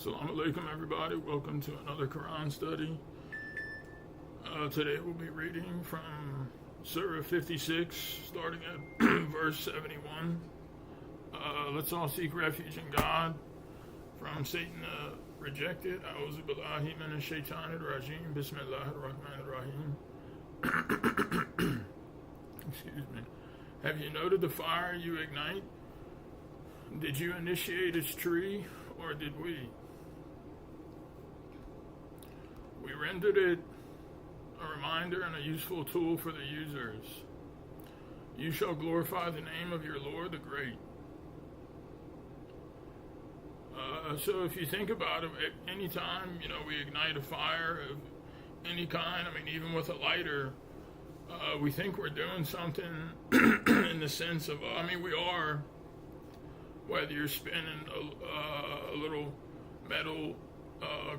Assalamu alaikum, everybody. Welcome to another Quran study. Today we'll be reading from Surah 56, starting at verse 71. Let's all seek refuge in God from Satan rejected. A'udhu billahi minash shaitanir rajim. Bismillahir rahmanir rahim. Excuse me. Have you noted the fire you ignite? Did you initiate its tree, or did we? We rendered it a reminder and a useful tool for the users. You shall glorify the name of your Lord the Great. So if you think about it, anytime, we ignite a fire of any kind, even with a lighter, we think we're doing something in the sense of, we are, whether you're spinning a little metal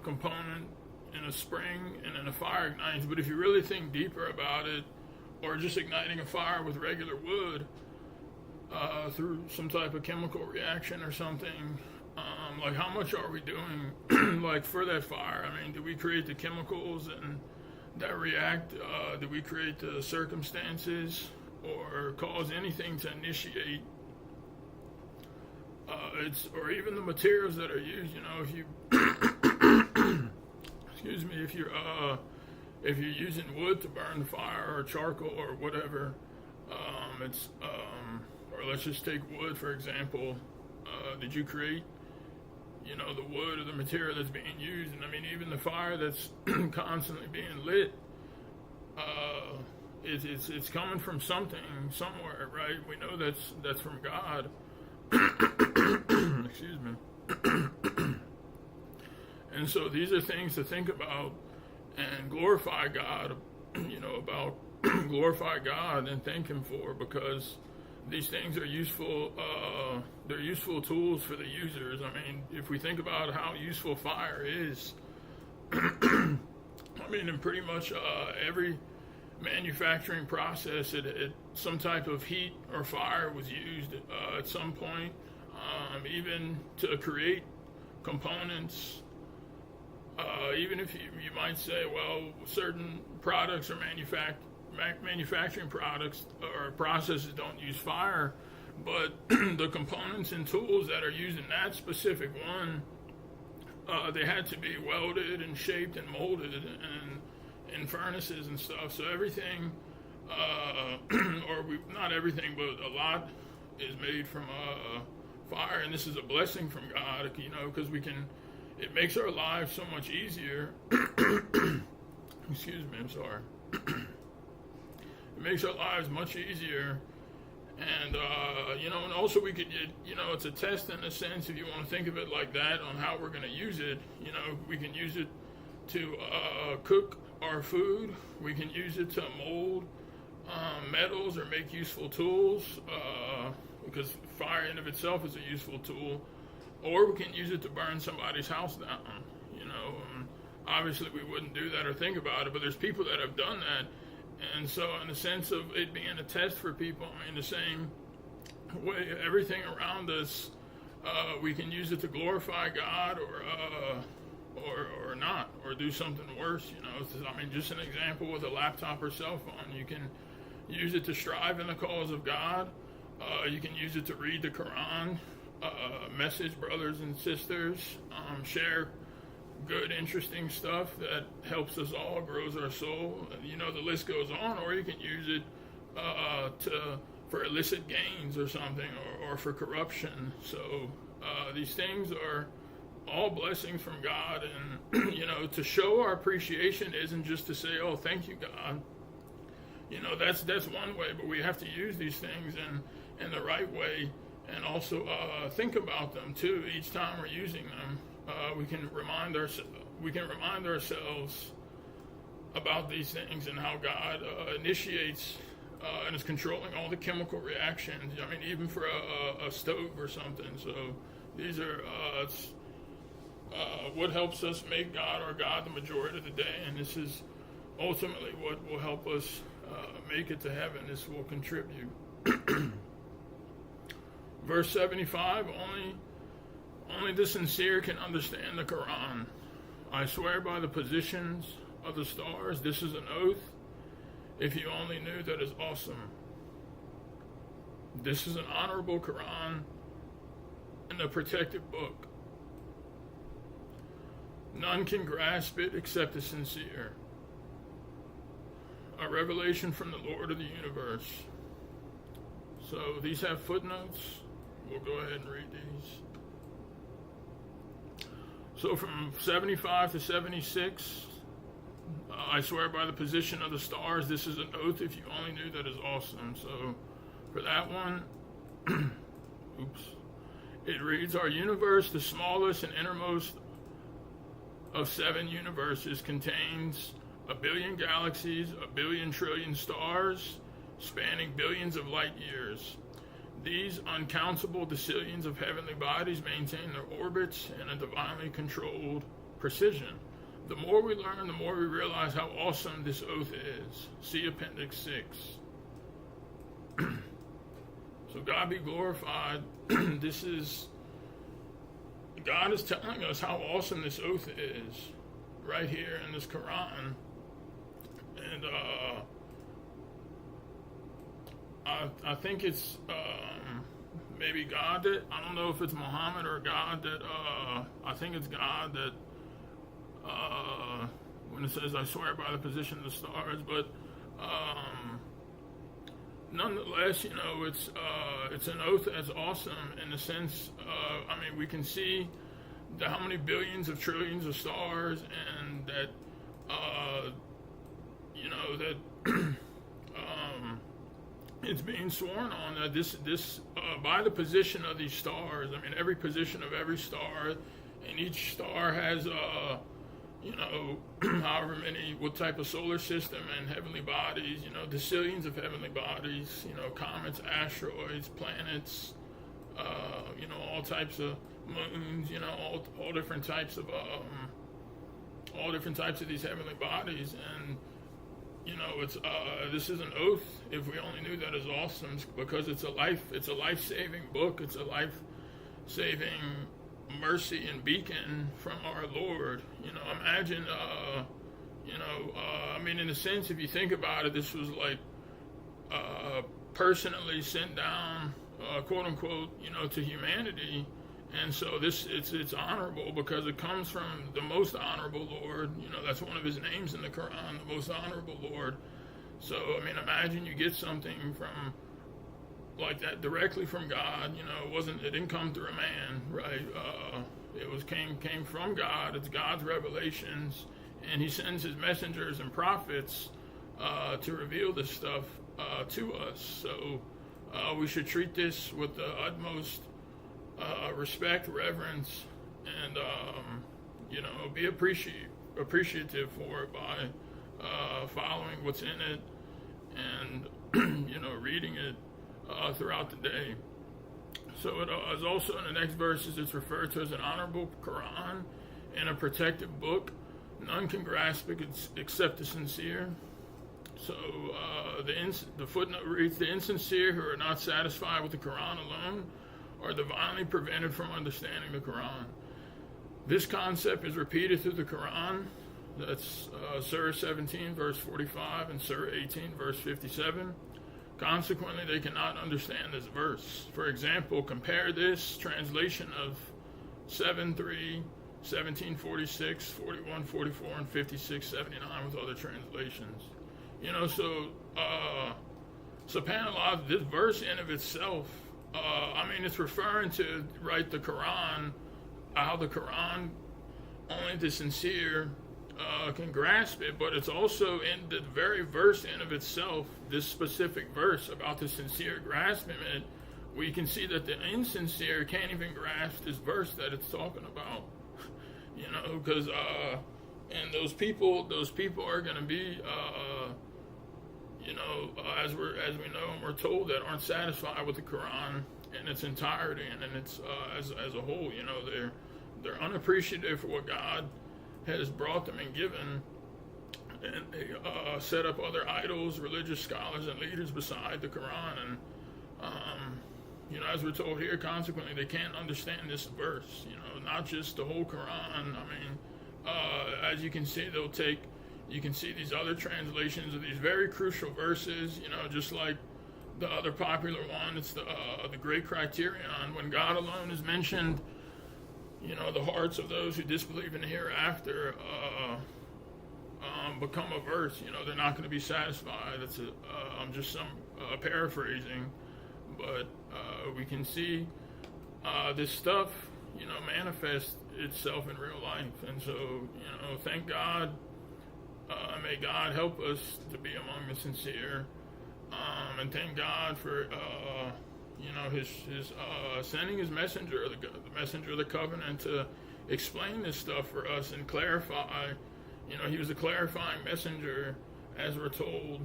component in a spring and then a fire ignites. But if you really think deeper about it, or just igniting a fire with regular wood through some type of chemical reaction or something, like how much are we doing like for that fire? Do we create the chemicals and that react? Do we create the circumstances or cause anything to initiate? Or even the materials that are used. If you excuse me, if you're using wood to burn the fire or charcoal or whatever, or let's just take wood for example. Did you create, the wood or the material that's being used? And even the fire that's constantly being lit, it's coming from something somewhere, right? We know that's from God. Excuse me. And so these are things to think about and glorify God, about glorify God and thank Him for, because these things are useful. They're useful tools for the users. If we think about how useful fire is, in pretty much every manufacturing process, some type of heat or fire was used at some point, even to create components. Even if you might say, well, certain products or manufacturing products or processes don't use fire, but the components and tools that are used in that specific one, they had to be welded and shaped and molded and in furnaces and stuff. So everything, not everything, but a lot is made from fire, and this is a blessing from God, because it makes our lives so much easier. Excuse me, I'm sorry. It makes our lives much easier, and and also we could, it's a test in a sense, if you want to think of it like that, on how we're going to use it. We can use it to cook our food. We can use it to mold metals or make useful tools, because fire in of itself is a useful tool. Or we can use it to burn somebody's house down. Obviously we wouldn't do that or think about it, but there's people that have done that. And so in the sense of it being a test for people, the same way everything around us, we can use it to glorify God or not, or do something worse. Just an example with a laptop or cell phone. You can use it to strive in the cause of God. You can use it to read the Quran, message brothers and sisters, share good, interesting stuff that helps us all, grows our soul. The list goes on. Or you can use it for illicit gains or something, or for corruption. So these things are all blessings from God, and to show our appreciation isn't just to say, oh, thank you, God. That's one way, but we have to use these things in the right way, and also think about them too. Each time we're using them, we can remind ourselves about these things and how God initiates and is controlling all the chemical reactions. Even for a stove or something. So these are what helps us make God our God the majority of the day, and this is ultimately what will help us make it to heaven. This will contribute. Verse 75, only Only the sincere can understand the Quran. I swear by the positions of the stars, this is an oath. If you only knew, that is awesome. This is an honorable Quran and a protected book. None can grasp it except the sincere. A revelation from the Lord of the universe. So these have footnotes. We'll go ahead and read these. So from 75 to 76, I swear by the position of the stars, this is an oath. If you only knew, that is awesome. So for that one, it reads, our universe, the smallest and innermost of 7 universes, contains 1 billion galaxies, 1 billion trillion stars, spanning billions of light years. These uncountable decillions of heavenly bodies maintain their orbits in a divinely controlled precision. The more we learn, the more we realize how awesome this oath is. See Appendix 6. So God be glorified. God is telling us how awesome this oath is right here in this Quran. And I think it's maybe God that, I don't know if it's Muhammad or God that, I think it's God that, when it says, I swear by the position of the stars, but nonetheless, it's an oath that's awesome in the sense, we can see how many billions of trillions of stars, and that, it's being sworn on that this by the position of these stars. Every position of every star, and each star has however many, what type of solar system and heavenly bodies, decillions of heavenly bodies, comets, asteroids, planets, all types of moons, all different types of these heavenly bodies. And this is an oath. If we only knew, that is awesome, because it's a life-saving book. It's a life-saving mercy and beacon from our Lord. Imagine, in a sense, if you think about it, this was like personally sent down, quote unquote, to humanity. And so it's honorable because it comes from the most honorable Lord. That's one of his names in the Quran, the most honorable Lord. So, imagine you get something from like that directly from God. It didn't come through a man, right? It came from God. It's God's revelations, and he sends his messengers and prophets to reveal this stuff to us. So we should treat this with the utmost respect, reverence, and be appreciative for it by following what's in it, and reading it throughout the day. So it is also in the next verses, it's referred to as an honorable Quran and a protected book. None can grasp it except the sincere. So the footnote reads, the insincere who are not satisfied with the Quran alone are divinely prevented from understanding the Quran. This concept is repeated through the Quran. That's Surah 17, verse 45, and Surah 18, verse 57. Consequently, they cannot understand this verse. For example, compare this translation of 7:3, 1746, 41:44, and 56:79 with other translations. SubhanAllah, this verse in of itself, it's referring to, right, the Quran, how the Quran, only the sincere can grasp it, but it's also in the very verse in of itself, this specific verse about the sincere grasping it, we can see that the insincere can't even grasp this verse that it's talking about, because and those people are going to be, as we know and we're told, that aren't satisfied with the Quran in its entirety and in its as a whole. They're unappreciative for what God has brought them and given, and they set up other idols, religious scholars, and leaders beside the Quran. And as we're told here, consequently, they can't understand this verse, not just the whole Quran. I mean, as you can see, you can see these other translations of these very crucial verses, just like the other popular one. It's the Great Criterion. When God alone is mentioned, the hearts of those who disbelieve in the hereafter become averse. They're not going to be satisfied. I'm just paraphrasing, but we can see this stuff, manifest itself in real life. And so, thank God. May God help us to be among the sincere, and thank God for his sending his messenger, the messenger of the covenant, to explain this stuff for us and clarify. He was a clarifying messenger, as we're told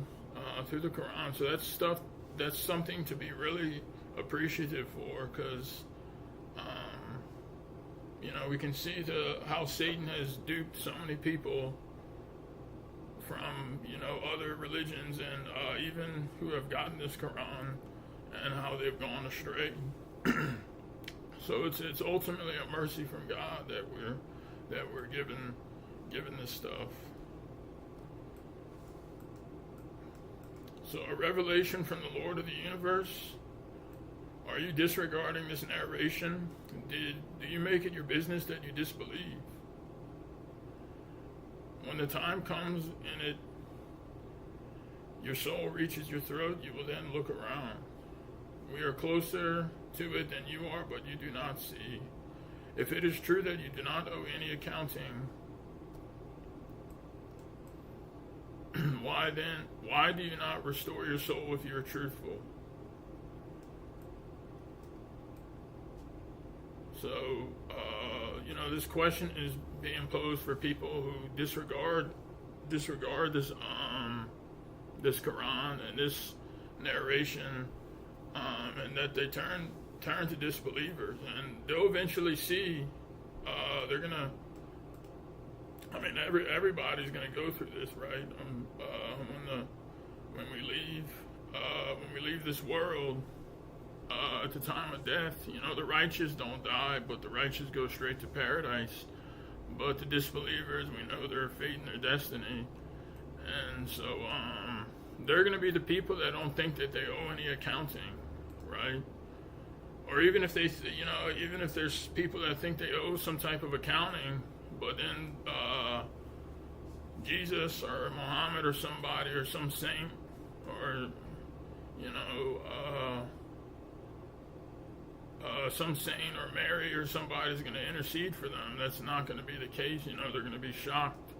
through the Quran. So that's something to be really appreciative for, because we can see how Satan has duped so many people from other religions, and even who have gotten this Quran, and how they've gone astray. So it's ultimately a mercy from God that we're given this stuff. So a revelation from the Lord of the universe. Are you disregarding this narration? Do you make it your business that you disbelieve? When the time comes and your soul reaches your throat, you will then look around. We are closer to it than you are, but you do not see. If it is true that you do not owe any accounting, why do you not restore your soul if you are truthful? So, this question is being posed for people who disregard this Quran and this narration, and that they turn to disbelievers, and they'll eventually see. Everybody's gonna go through this, right? When we leave this world. At the time of death, the righteous don't die, but the righteous go straight to paradise. But the disbelievers, we know their fate and their destiny. And so they're going to be the people that don't think that they owe any accounting, right? Or even if even if there's people that think they owe some type of accounting, but then Jesus or Muhammad or somebody or some saint or some saint or Mary or somebody's going to intercede for them. That's not going to be the case. They're going to be shocked.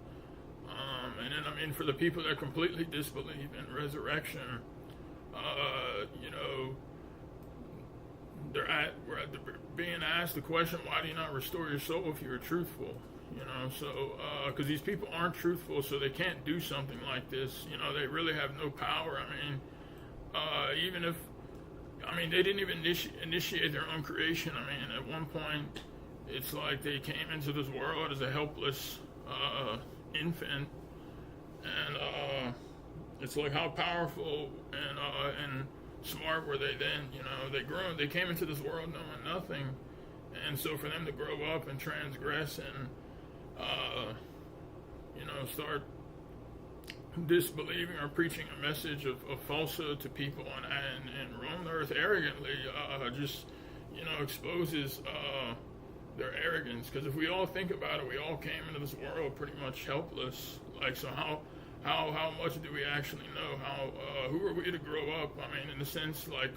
And then, for the people that completely disbelieve in resurrection, we're being asked the question, why do you not restore your soul if you're truthful? Because these people aren't truthful, so they can't do something like this. They really have no power. Even if they didn't even initiate their own creation. At one point, it's like they came into this world as a helpless infant, and it's like how powerful and smart were they then? They came into this world knowing nothing, and so for them to grow up and transgress and start disbelieving or preaching a message of falsehood to people and roam the earth arrogantly just exposes their arrogance. Because if we all think about it, we all came into this world pretty much helpless. So how much do we actually know? Who are we to grow up? In the sense, like,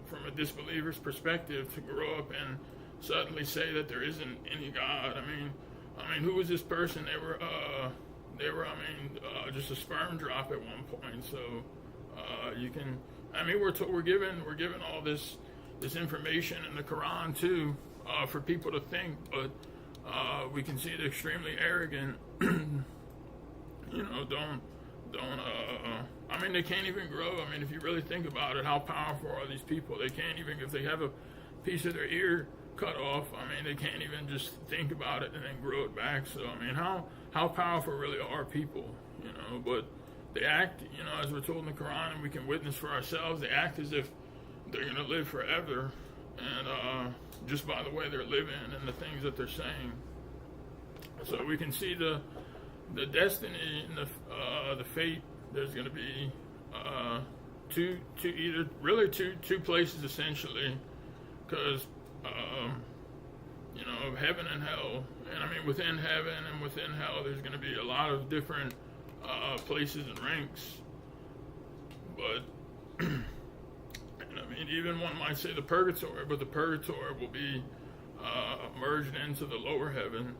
from a disbeliever's perspective, to grow up and suddenly say that there isn't any God. Who was this person? They were just a sperm drop at one point. So we're given all this information in the Quran too, for people to think, but we can see it extremely arrogant. They can't even grow. If you really think about it, how powerful are these people? They can't even, if they have a piece of their ear cut off, they can't even just think about it and then grow it back. So how powerful really are people? But they act, as we're told in the Quran, and we can witness for ourselves, they act as if they're going to live forever. and just by the way they're living and the things that they're saying. So we can see the destiny and the fate. There's going to be two places essentially, because heaven and hell. And I mean, within heaven and within hell, there's going to be a lot of different places and ranks. But and I mean, even one might say the purgatory, but the purgatory will be merged into the lower heaven.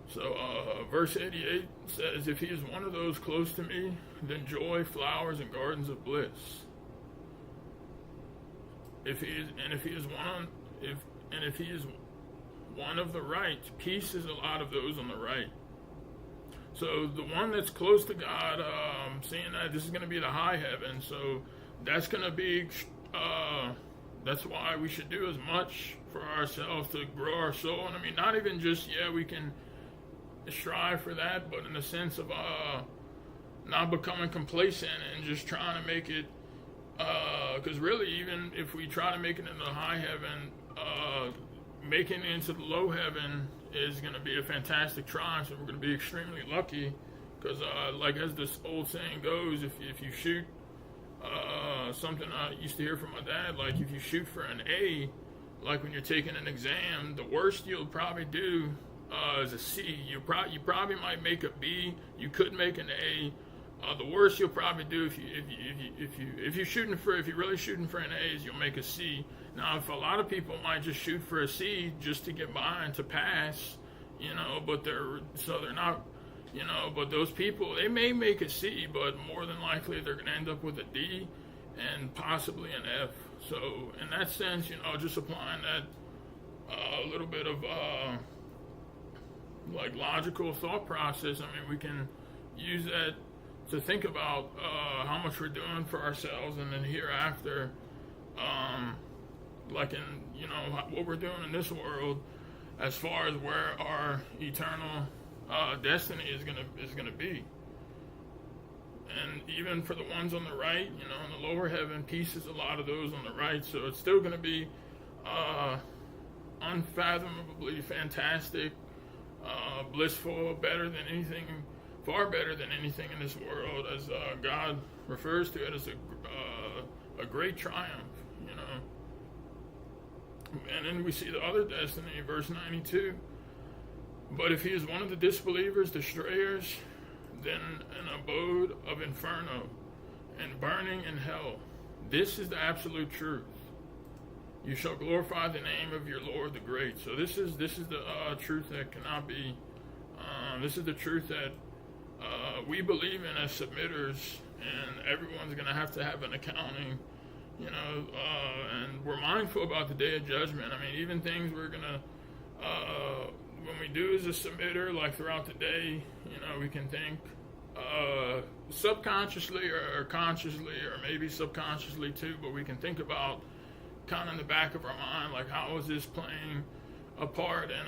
So verse 88 says, "If he is one of those close to me, then joy, flowers, and gardens of bliss. If he is one of the right, peace is a lot of those on the right." So the one that's close to God, seeing that this is going to be the high heaven, so that's going to be, that's why we should do as much for ourselves to grow our soul. And I mean, not even just, we can strive for that, but in the sense of not becoming complacent and just trying to make it, because really, even if we try to make it into the high heaven, making it into the low heaven is going to be a fantastic triumph, and we're going to be extremely lucky, because like as this old saying goes, if you shoot something I used to hear from my dad, like if you shoot for an A, like when you're taking an exam, the worst you'll probably do is a C. You probably might make a B. You could make an A. The worst you'll probably do if you're really shooting for an A is you'll make a C. Now, if a lot of people might just shoot for a C just to get by and to pass, but they're not, but those people, they may make a C, but more than likely they're going to end up with a D and possibly an F. So in that sense, just applying that a little bit of like logical thought process, I mean, we can use that to think about how much we're doing for ourselves, and then hereafter, like in what we're doing in this world, as far as where our eternal destiny is gonna be. And even for the ones on the right, in the lower heaven, peace is a lot of those on the right. So it's still gonna be unfathomably fantastic, blissful, far better than anything in this world, as God refers to it as a great triumph, And then we see the other destiny, verse 92. "But if he is one of the disbelievers, the strayers, then an abode of inferno and burning in hell. This is the absolute truth. You shall glorify the name of your Lord the Great." So this is the truth that cannot be. This is the truth that we believe in as submitters, and everyone's going to have an accounting, and we're mindful about the day of judgment. I mean, even things we're going to, when we do as a submitter, like throughout the day, we can think subconsciously or consciously, or maybe subconsciously too, but we can think about kind of in the back of our mind, like, how is this playing a part in,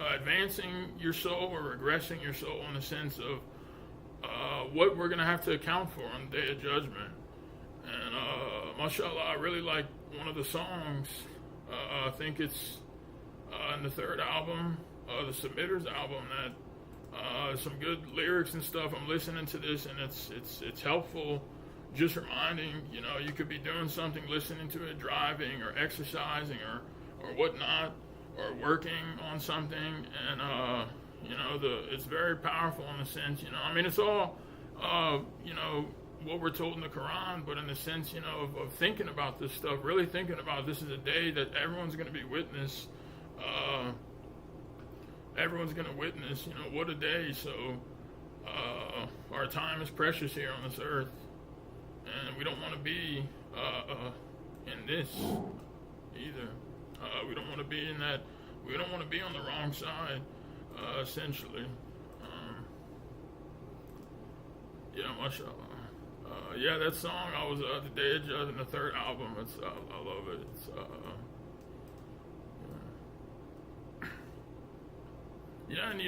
advancing your soul or regressing your soul, in the sense of what we're going to have to account for on the day of judgment. And mashallah, I really like one of the songs. I think it's in the third album, the Submitters album, that some good lyrics and stuff. I'm listening to this, and it's helpful. Just reminding, you could be doing something, listening to it, driving or exercising or whatnot, or working on something, and it's very powerful in the sense, I mean, it's all what we're told in the Quran, but in the sense, of thinking about this stuff, really thinking about this is a day that everyone's going to be witness. Everyone's going to witness, what a day. So our time is precious here on this earth, and we don't want to be in this either. We don't want to be in that. We don't want to be on the wrong side, essentially. Mashallah. That song, I was the Day of Judgment, the third album. I love it. And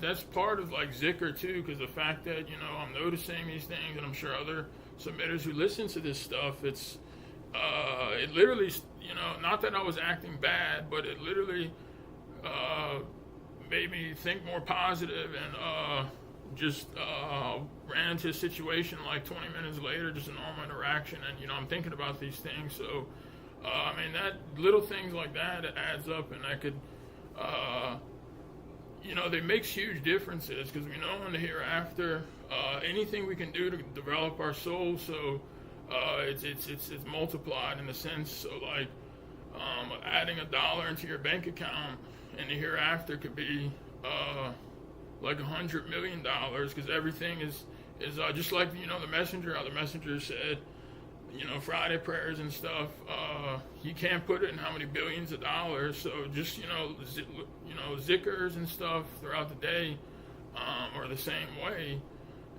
that's part of like zikr too, because the fact that I'm noticing these things, and I'm sure other submitters who listen to this stuff, it's it literally, not that I was acting bad, but it literally made me think more positive, and just ran into a situation like 20 minutes later, just a normal interaction, and I'm thinking about these things. So that little things like that, it adds up, and that could they makes huge differences, because we know in the hereafter, anything we can do to develop our soul, so it's multiplied in a sense. So like adding $1 into your bank account in the hereafter could be like $100 million, because everything is just like the messenger. How the messenger said, Friday prayers and stuff. You can't put it in how many billions of dollars. So just zikrs and stuff throughout the day are the same way,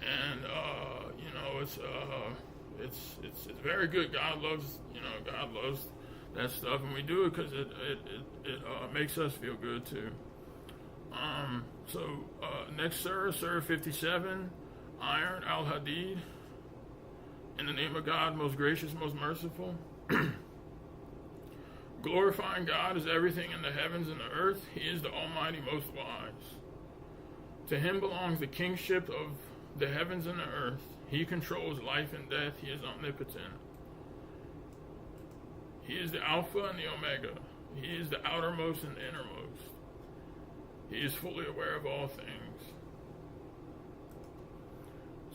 and it's very good. God loves that stuff, and we do it because it makes us feel good too. Next Surah 57, Iron al-Hadid. In the name of God, most gracious, most merciful. Glorifying God is everything in the heavens and the earth. He is the Almighty, most wise. To him belongs the kingship of the heavens and the earth. He controls life and death. He is omnipotent. He is the Alpha and the Omega. He is the outermost and the innermost. He is fully aware of all things.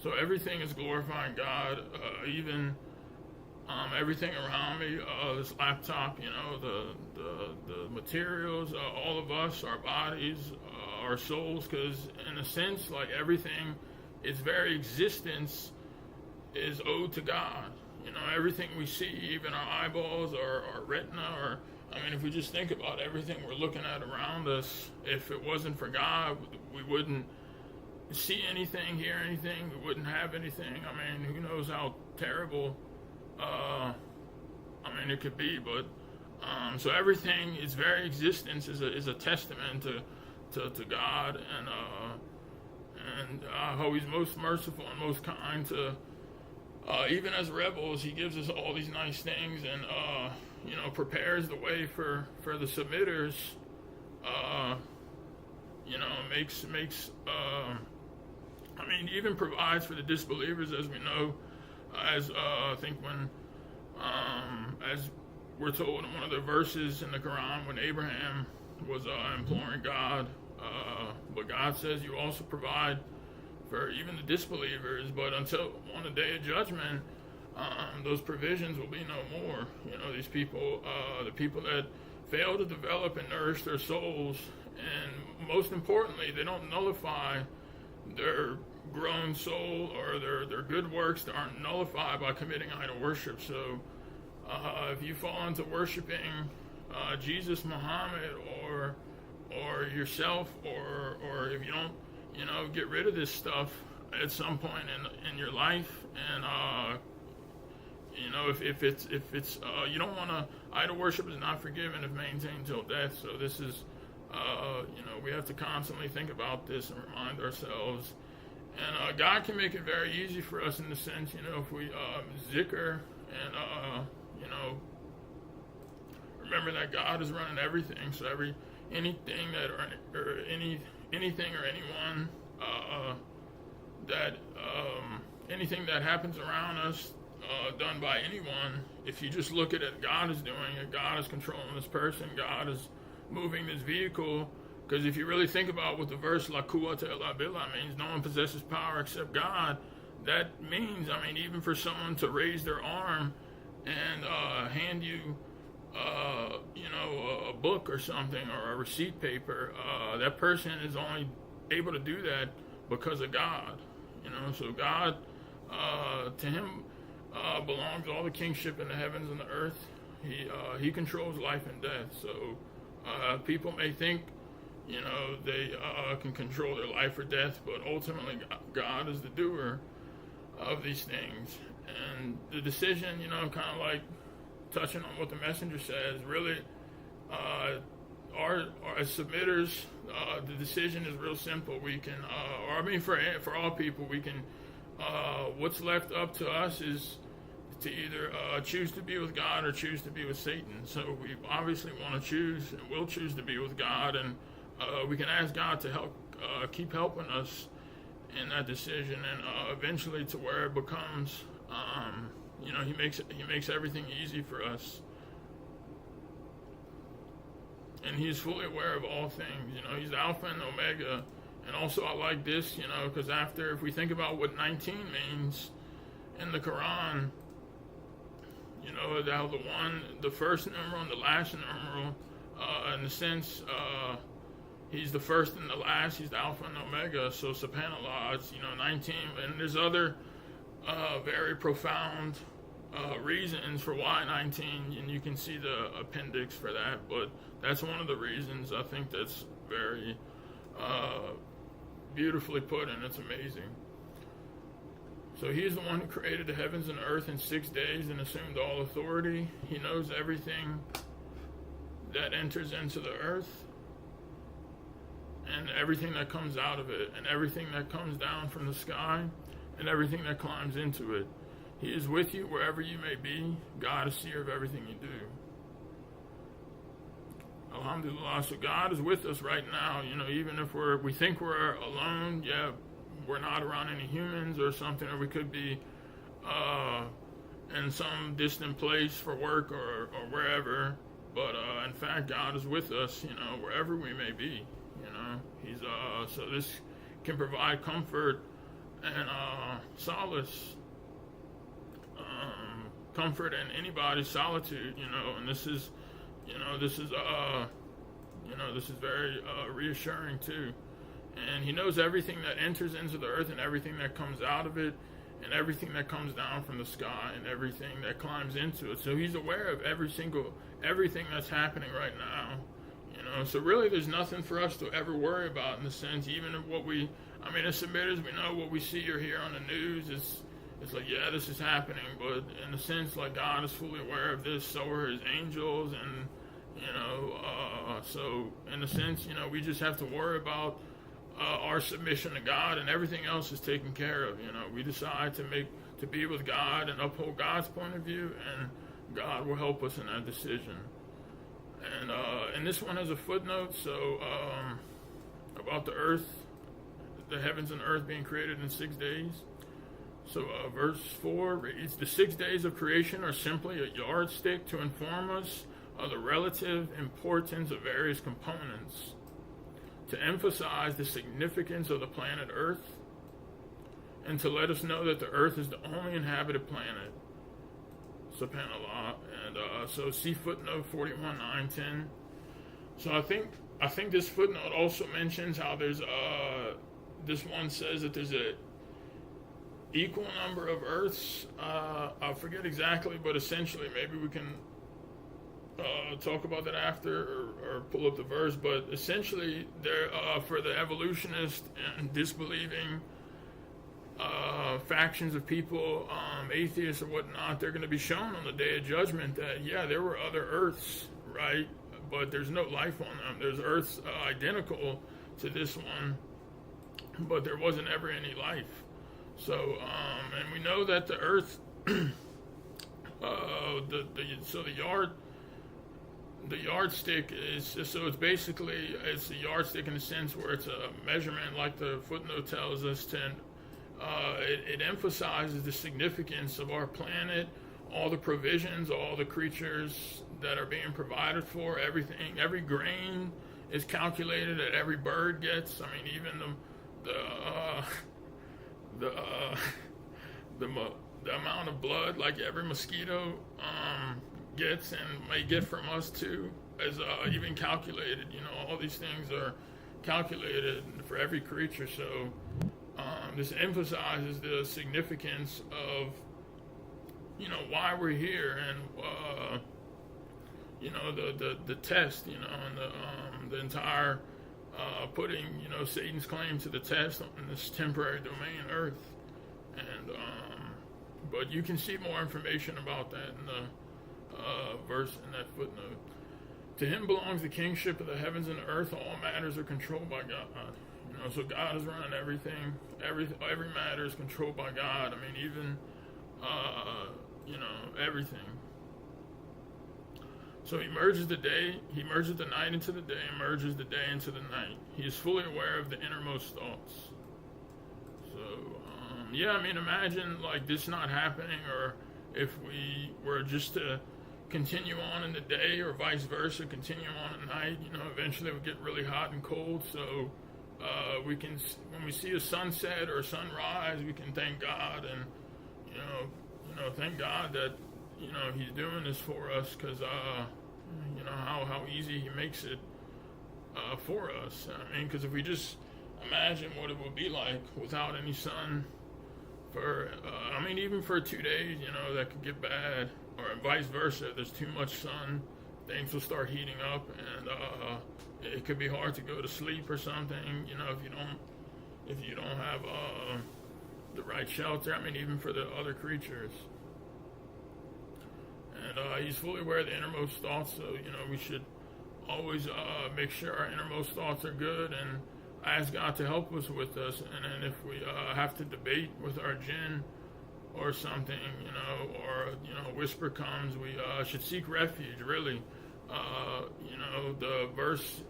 So everything is glorifying God, even everything around me, this laptop, the materials, all of us, our bodies, our souls, because in a sense, like everything, its very existence is owed to God. Everything we see, even our eyeballs, our retina, or if we just think about everything we're looking at around us, if it wasn't for God, we wouldn't see anything, hear anything, we wouldn't have anything. Who knows how terrible it could be, but so everything, its very existence is a testament to God, and how he's most merciful and most kind to even as rebels. He gives us all these nice things, and prepares the way for the submitters, makes even provides for the disbelievers, as we know, as I think when as we're told in one of the verses in the Quran, when Abraham was imploring God, but God says you also provide for even the disbelievers, but until on the day of judgment, those provisions will be no more. These people, the people that fail to develop and nourish their souls, and most importantly, they don't nullify their grown soul, or their good works that aren't nullified by committing idol worship. So if you fall into worshiping Jesus, Muhammad, or yourself, or if you don't get rid of this stuff at some point in your life, and if it's you don't want to, idol worship is not forgiven if maintained till death. So this is we have to constantly think about this and remind ourselves. And God can make it very easy for us in the sense, if we zikr and remember that God is running everything. So anything or anyone that anything that happens around us, done by anyone, if you just look at it, God is doing it. God is controlling this person. God is moving this vehicle. Because if you really think about what the verse "La quwwata illa billah" means, no one possesses power except God. That means, even for someone to raise their arm and hand you, a book or something, or a receipt paper, that person is only able to do that because of God. So God, to him belongs all the kingship in the heavens and the earth. He controls life and death. So people may think, they can control their life or death, but ultimately God is the doer of these things. And the decision, kind of like touching on what the messenger says, really, as submitters, the decision is real simple. We can, for all people, we can, what's left up to us is to either choose to be with God or choose to be with Satan. So we obviously want to choose, and will choose to be with God, and we can ask God to help, keep helping us in that decision, and eventually to where it becomes, He makes everything easy for us, and He's fully aware of all things. He's Alpha and Omega. And also, I like this, because if we think about what 19 means in the Quran, how the first numeral and the last numeral, in the sense, He's the first and the last, He's the Alpha and Omega. So, subhanAllah, it's, 19. And there's other very profound reasons for why 19, and you can see the appendix for that. But that's one of the reasons. I think that's very beautifully put, and it's amazing. So He is the one who created the heavens and earth in 6 days and assumed all authority. He knows everything that enters into the earth and everything that comes out of it and everything that comes down from the sky and everything that climbs into it. He is with you wherever you may be. God is seer of everything you do. Alhamdulillah. So God is with us right now. Even if we think we're alone, we're not around any humans or something, or we could be in some distant place for work or wherever. But in fact, God is with us, wherever we may be. He's so this can provide comfort and solace, comfort in anybody's solitude. And this is very reassuring too. And He knows everything that enters into the earth and everything that comes out of it and everything that comes down from the sky and everything that climbs into it. So He's aware of everything that's happening right now. So really there's nothing for us to ever worry about, in the sense, even if as submitters, we know what we see or hear on the news. It's like, this is happening, but in a sense, like, God is fully aware of this, so are His angels, and so in a sense, we just have to worry about our submission to God, and everything else is taken care of. We decide to be with God and uphold God's point of view, and God will help us in that decision. And this one has a footnote, so about the earth, the heavens and earth being created in 6 days. So verse 4 reads, "The 6 days of creation are simply a yardstick to inform us of the relative importance of various components, to emphasize the significance of the planet Earth, and to let us know that the Earth is the only inhabited planet." SubhanAllah. And so see footnote 41, 9, 10. So I think this footnote also mentions how there's this one says that there's a equal number of Earths. I forget exactly, but essentially maybe we can talk about that after, or pull up the verse. But essentially, there for the evolutionist and disbelieving factions of people, atheists or whatnot, they're going to be shown on the Day of Judgment that there were other Earths, right? But there's no life on them. There's Earths identical to this one, but there wasn't ever any life. So, and we know that the Earth, the yardstick is, so it's basically, it's a yardstick in the sense where it's a measurement, like the footnote tells us, it emphasizes the significance of our planet, all the provisions, all the creatures that are being provided for, everything, every grain is calculated that every bird gets. I mean, even the amount of blood like every mosquito gets and may get from us too is even calculated. All these things are calculated for every creature. So this emphasizes the significance of why we're here, and the test, and the entire putting Satan's claim to the test on this temporary domain Earth. And but you can see more information about that in the verse in that footnote. To Him belongs the kingship of the heavens and the earth. All matters are controlled by God. So God is running everything. Every matter is controlled by God. I mean, even everything. So he merges the night into the day, and merges the day into the night. He is fully aware of the innermost thoughts. So, imagine like this not happening, or if we were just to continue on in the day, or vice versa, continue on at night, eventually it would get really hot and cold. So we can, when we see a sunset or a sunrise, we can thank God, and thank God that He's doing this for us, because how easy He makes it for us. I mean, because if we just imagine what it would be like without any sun for even for 2 days, that could get bad, or vice versa. If there's too much sun, things will start heating up, and it could be hard to go to sleep or something. If you don't have the right shelter. I mean, even for the other creatures. And He's fully aware of the innermost thoughts. So we should always make sure our innermost thoughts are good, and ask God to help us with us. And then if we have to debate with our jinn or something, or a whisper comes, we should seek refuge, really. The verse,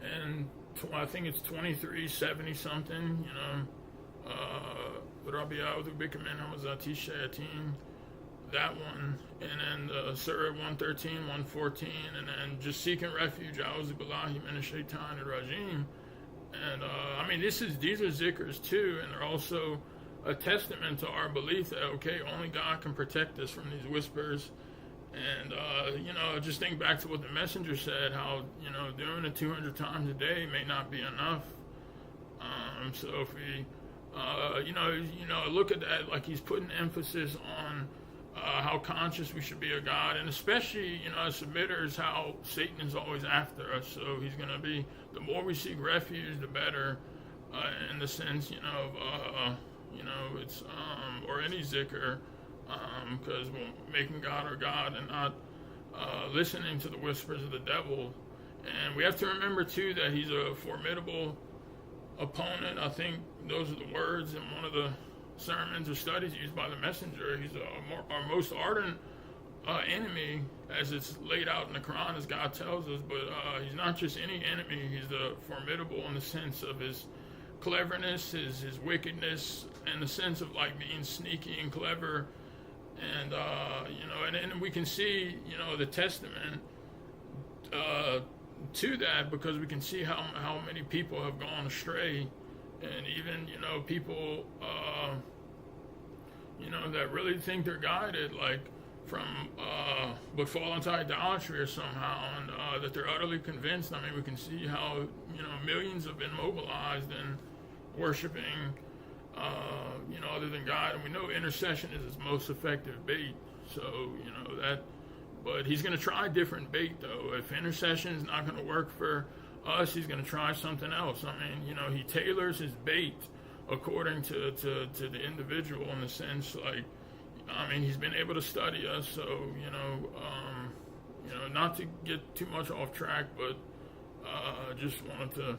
and I think it's 23:70 something, that one, and then Surah 113, 114, and then just seeking refuge, A'udhu billahi minash shaitanir rajim. And these are zikrs too, and they're also a testament to our belief that, only God can protect us from these whispers. And, just think back to what the messenger said, how, doing it 200 times a day may not be enough. So if we, look at that, like he's putting emphasis on how conscious we should be of God, and especially, as submitters, how Satan is always after us. So he's going to be, the more we seek refuge, the better, in the sense, it's, or any zikr, because we're making God our God and not listening to the whispers of the devil. And we have to remember, too, that he's a formidable opponent. I think those are the words in one of the sermons or studies used by the messenger. He's our most ardent enemy, as it's laid out in the Quran, as God tells us. But he's not just any enemy. He's formidable in the sense of his cleverness, his wickedness, in the sense of like being sneaky and clever. And and we can see the testament to that, because we can see how many people have gone astray, and even people that really think they're guided, like from but fall into idolatry or somehow, and that they're utterly convinced. I mean, we can see how millions have been mobilized and worshiping other than God, and we know intercession is his most effective bait. So that, but he's going to try different bait though. If intercession is not going to work for us, he's going to try something else. I mean, he tailors his bait according to the individual, in the sense, like, he's been able to study us, so not to get too much off track, but just wanted to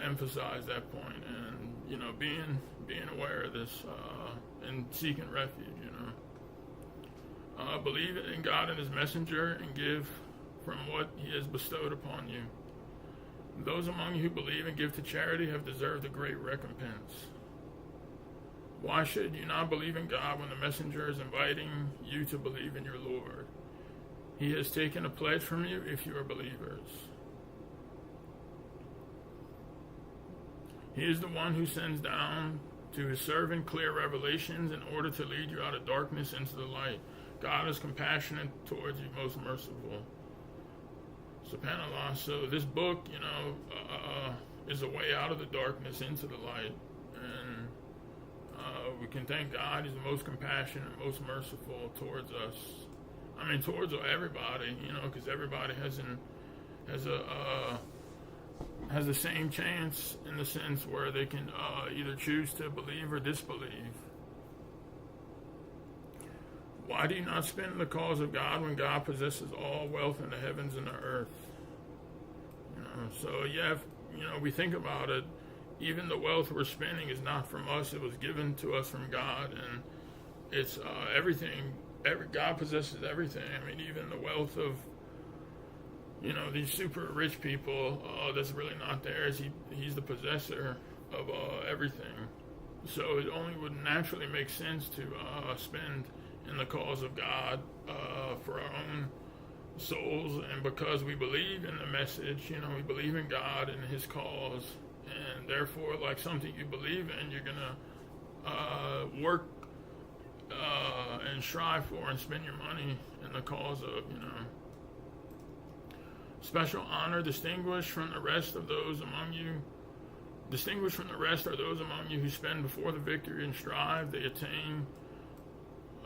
emphasize that point, and being aware of this, and seeking refuge. Believe in God and his messenger, and give from what he has bestowed upon you. Those among you who believe and give to charity have deserved a great recompense. Why should you not believe in God when the messenger is inviting you to believe in your Lord? He has taken a pledge from you if you are believers. He is the one who sends down to his servant clear revelations in order to lead you out of darkness into the light. God is compassionate towards you, most merciful. SubhanAllah. So this book, is a way out of the darkness into the light. And we can thank God. He's the most compassionate, most merciful towards us. I mean, towards everybody, because everybody has the same chance, in the sense where they can either choose to believe or disbelieve. Why do you not spend in the cause of God when God possesses all wealth in the heavens and the earth? So we think about it, even the wealth we're spending is not from us. It was given to us from God, and it's everything God possesses everything. I mean, even the wealth of, these super rich people, that's really not theirs. He's the possessor of everything. So it only would naturally make sense to spend in the cause of God for our own souls, and because we believe in the message, we believe in God and His cause, and therefore, like something you believe in, you're gonna work and strive for and spend your money in the cause of, Special honor distinguished from the rest are those among you who spend before the victory and strive. They attain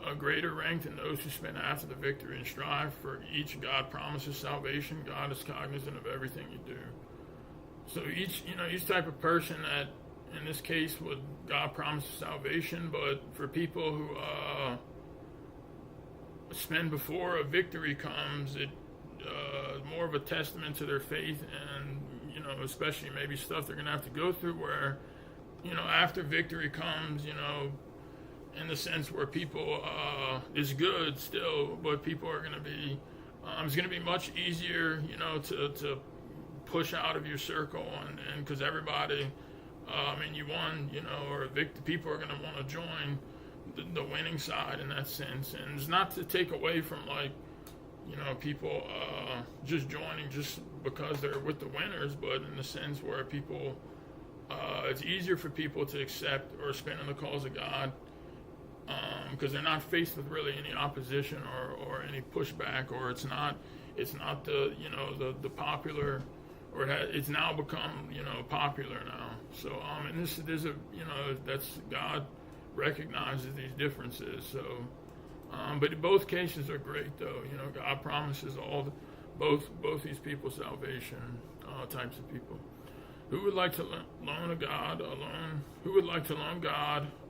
a greater rank than those who spend after the victory and strive. For each God promises salvation. God is cognizant of everything you do. So each type of person that, in this case, God promises salvation, but for people who spend before a victory comes, it more of a testament to their faith, and especially maybe stuff they're gonna have to go through where after victory comes, in the sense where people is good still, but people are gonna be it's gonna be much easier to push out of your circle, and because everybody you won, or people are gonna want to join the winning side in that sense. And it's not to take away from people just joining just because they're with the winners, but in the sense where people, it's easier for people to accept or spend in the cause of God because they're not faced with really any opposition or any pushback, or it's not the the popular, or it's now become popular now. So and there's a that's God recognizes these differences. So. But in both cases are great, though. God promises both these people salvation, types of people. Who would like to loan God a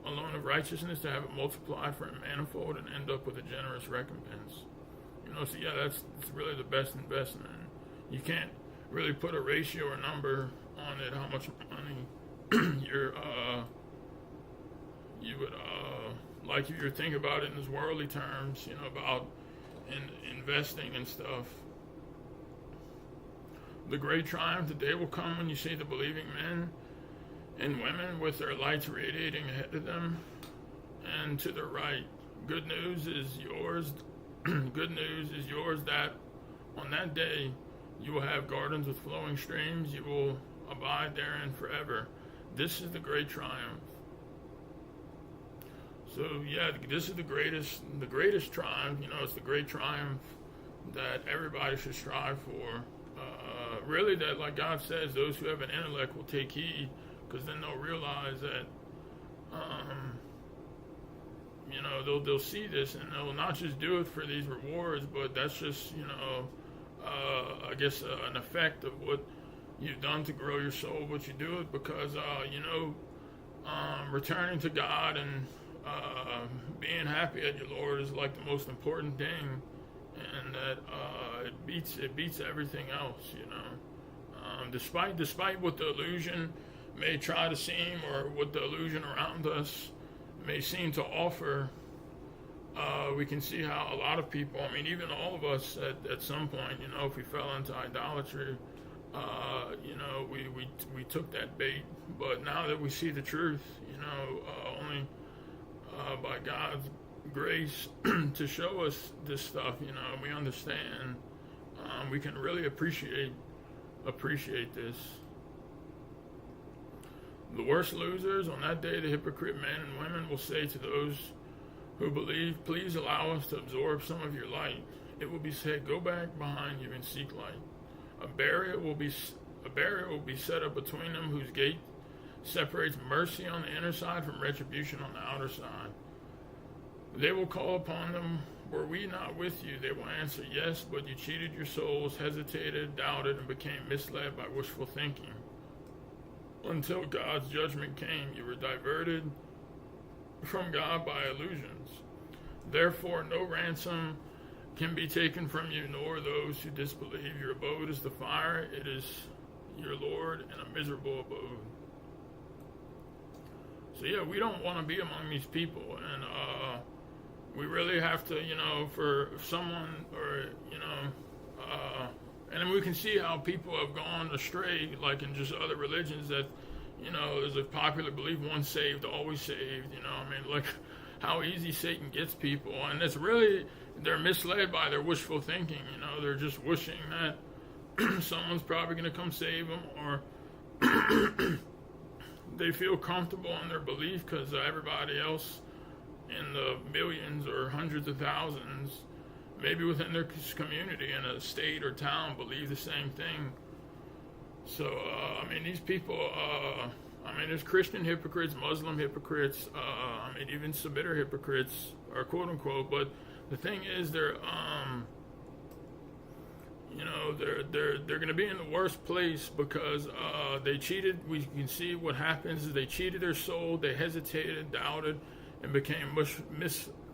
loan of righteousness to have it multiplied for a manifold and end up with a generous recompense? So yeah, that's really the best investment. You can't really put a ratio or number on it, how much money you would like if you're thinking about it in those worldly terms, about investing and stuff. The great triumph, the day will come when you see the believing men and women with their lights radiating ahead of them and to their right. Good news is yours. Good news is yours that on that day you will have gardens with flowing streams. You will abide therein forever. This is the great triumph. So yeah, this is the greatest triumph. It's the great triumph that everybody should strive for. Really, that, like God says, those who have an intellect will take heed, because then they'll realize that, they'll see this, and they'll not just do it for these rewards, but that's just, I guess an effect of what you've done to grow your soul. But you do it because, returning to God and being happy at your Lord is like the most important thing, and that it beats everything else. Despite what the illusion may try to seem, or what the illusion around us may seem to offer, we can see how a lot of people, even all of us at some point, if we fell into idolatry, we took that bait. But now that we see the truth, only by God's grace to show us this stuff, we understand, we can really appreciate this. The worst losers on that day, the hypocrite men and women will say to those who believe, please allow us to absorb some of your light. It will be said, go back behind you and seek light. A barrier will be set up between them, whose gate separates mercy on the inner side from retribution on the outer side. They will call upon them, were we not with you? They will answer, yes, but you cheated your souls, hesitated, doubted, and became misled by wishful thinking. Until God's judgment came, you were diverted from God by illusions. Therefore, no ransom can be taken from you, nor those who disbelieve. Your abode is the fire. It is your Lord and a miserable abode. So yeah, we don't want to be among these people, and we really have to, for someone, or and then we can see how people have gone astray, like in just other religions, that there's a popular belief: once saved, always saved. Like how easy Satan gets people, and it's really, they're misled by their wishful thinking. They're just wishing that someone's probably going to come save them, or they feel comfortable in their belief because everybody else in the millions or hundreds of thousands, maybe within their community in a state or town, believe the same thing. So, these people, there's Christian hypocrites, Muslim hypocrites, even submitter hypocrites, or quote unquote, but the thing is, they're going to be in the worst place because they cheated. We can see what happens is they cheated their soul, they hesitated, doubted, and became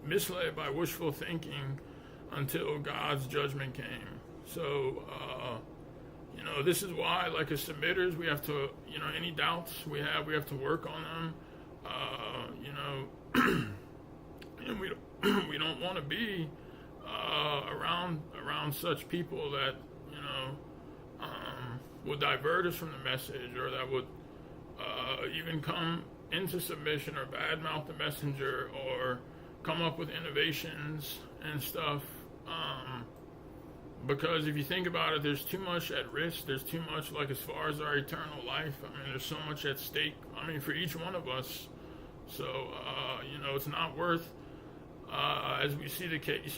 misled by wishful thinking until God's judgment came. So, this is why, like as submitters, we have to, any doubts we have to work on them, and we don't want to be around such people that would divert us from the message, or that would even come into submission or badmouth the messenger, or come up with innovations and stuff. Because if you think about it, there's too much at risk. There's too much, like as far as our eternal life. There's so much at stake. For each one of us. So it's not worth. As we see the case,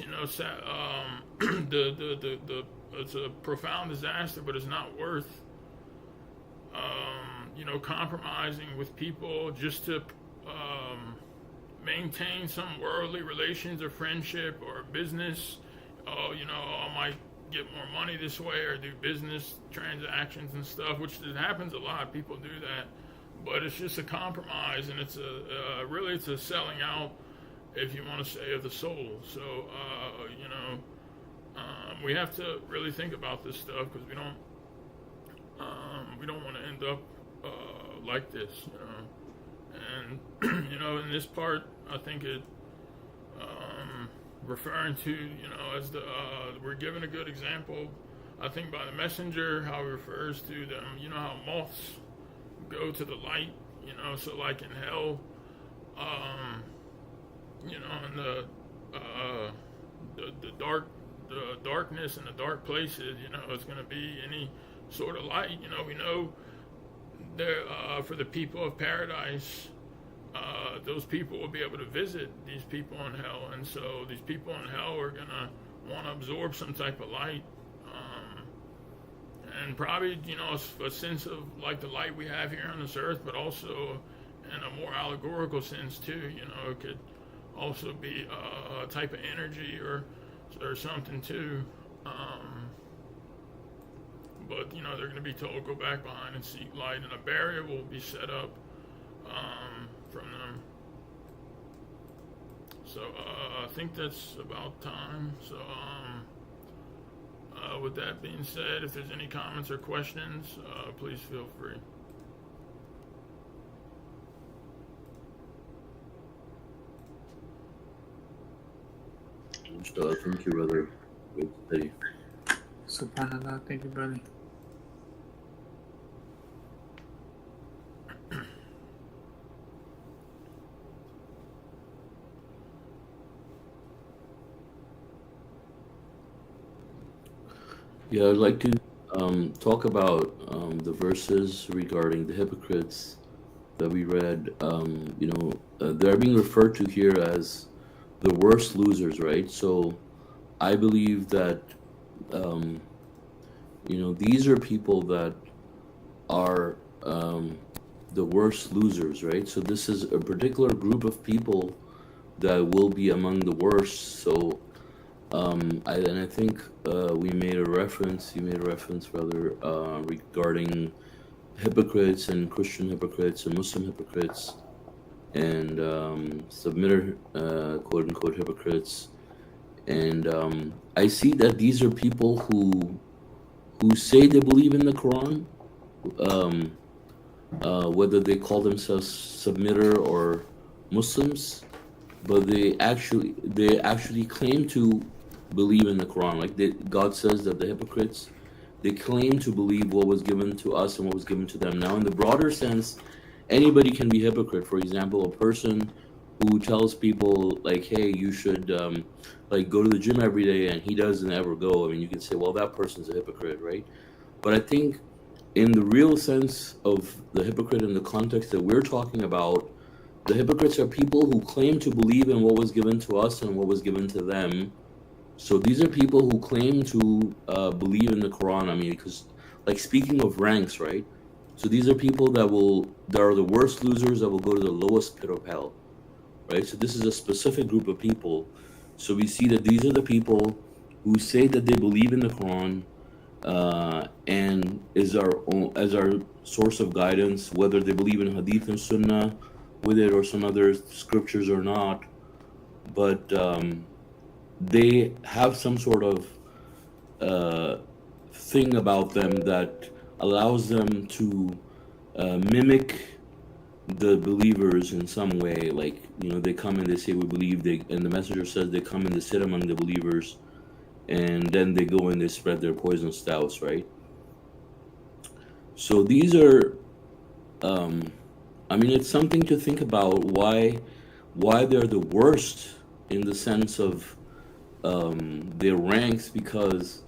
it's a profound disaster, but it's not worth, compromising with people just to maintain some worldly relations or friendship or business. I might get more money this way, or do business transactions and stuff, which happens a lot. People do that, but it's just a compromise, and it's it's a selling out, if you want to say, of the soul. So, we have to really think about this stuff, because we don't want to end up like this, And in this part, I think it referring to as we're given a good example, I think, by the messenger, how he refers to them. How moths go to the light. So like in hell, in the darkness and the dark places, it's going to be any sort of light. We know there for the people of paradise, those people will be able to visit these people in hell, and so these people in hell are going to want to absorb some type of light, and probably a sense of like the light we have here on this earth, but also in a more allegorical sense too. It could also be a type of energy or something too. But they're going to be told, go back behind and seek light, and a barrier will be set up from them. So I think that's about time. So with that being said, if there's any comments or questions, please feel free. Thank you, brother. Great study. Subhanallah, thank you, brother. Yeah, I'd like to talk about the verses regarding the hypocrites that we read. They're being referred to here as the worst losers, right? So I believe that, these are people that are the worst losers, right? So this is a particular group of people that will be among the worst. So I think you made a reference, rather, regarding hypocrites and Christian hypocrites and Muslim hypocrites and submitter, quote unquote, hypocrites. And I see that these are people who say they believe in the Quran, whether they call themselves submitter or Muslims, but they actually claim to believe in the Quran. Like God says that the hypocrites, they claim to believe what was given to us and what was given to them. Now, in the broader sense, anybody can be hypocrite. For example, a person who tells people like, "Hey, you should like go to the gym every day," and he doesn't ever go. I mean, you could say, "Well, that person's a hypocrite," right? But I think in the real sense of the hypocrite in the context that we're talking about, the hypocrites are people who claim to believe in what was given to us and what was given to them. So these are people who claim to believe in the Quran. I mean, because like speaking of ranks, right? So these are people that are the worst losers that will go to the lowest pit of hell, right? So this is a specific group of people. So we see that these are the people who say that they believe in the Quran, and as our source of guidance, whether they believe in Hadith and Sunnah with it or some other scriptures or not, but they have some sort of thing about them that allows them to mimic the believers in some way. Like, they come and they say we believe, and the messenger says they come and they sit among the believers, and then they go and they spread their poisonous doubts, right? So these are I mean, it's something to think about why they're the worst in the sense of their ranks, because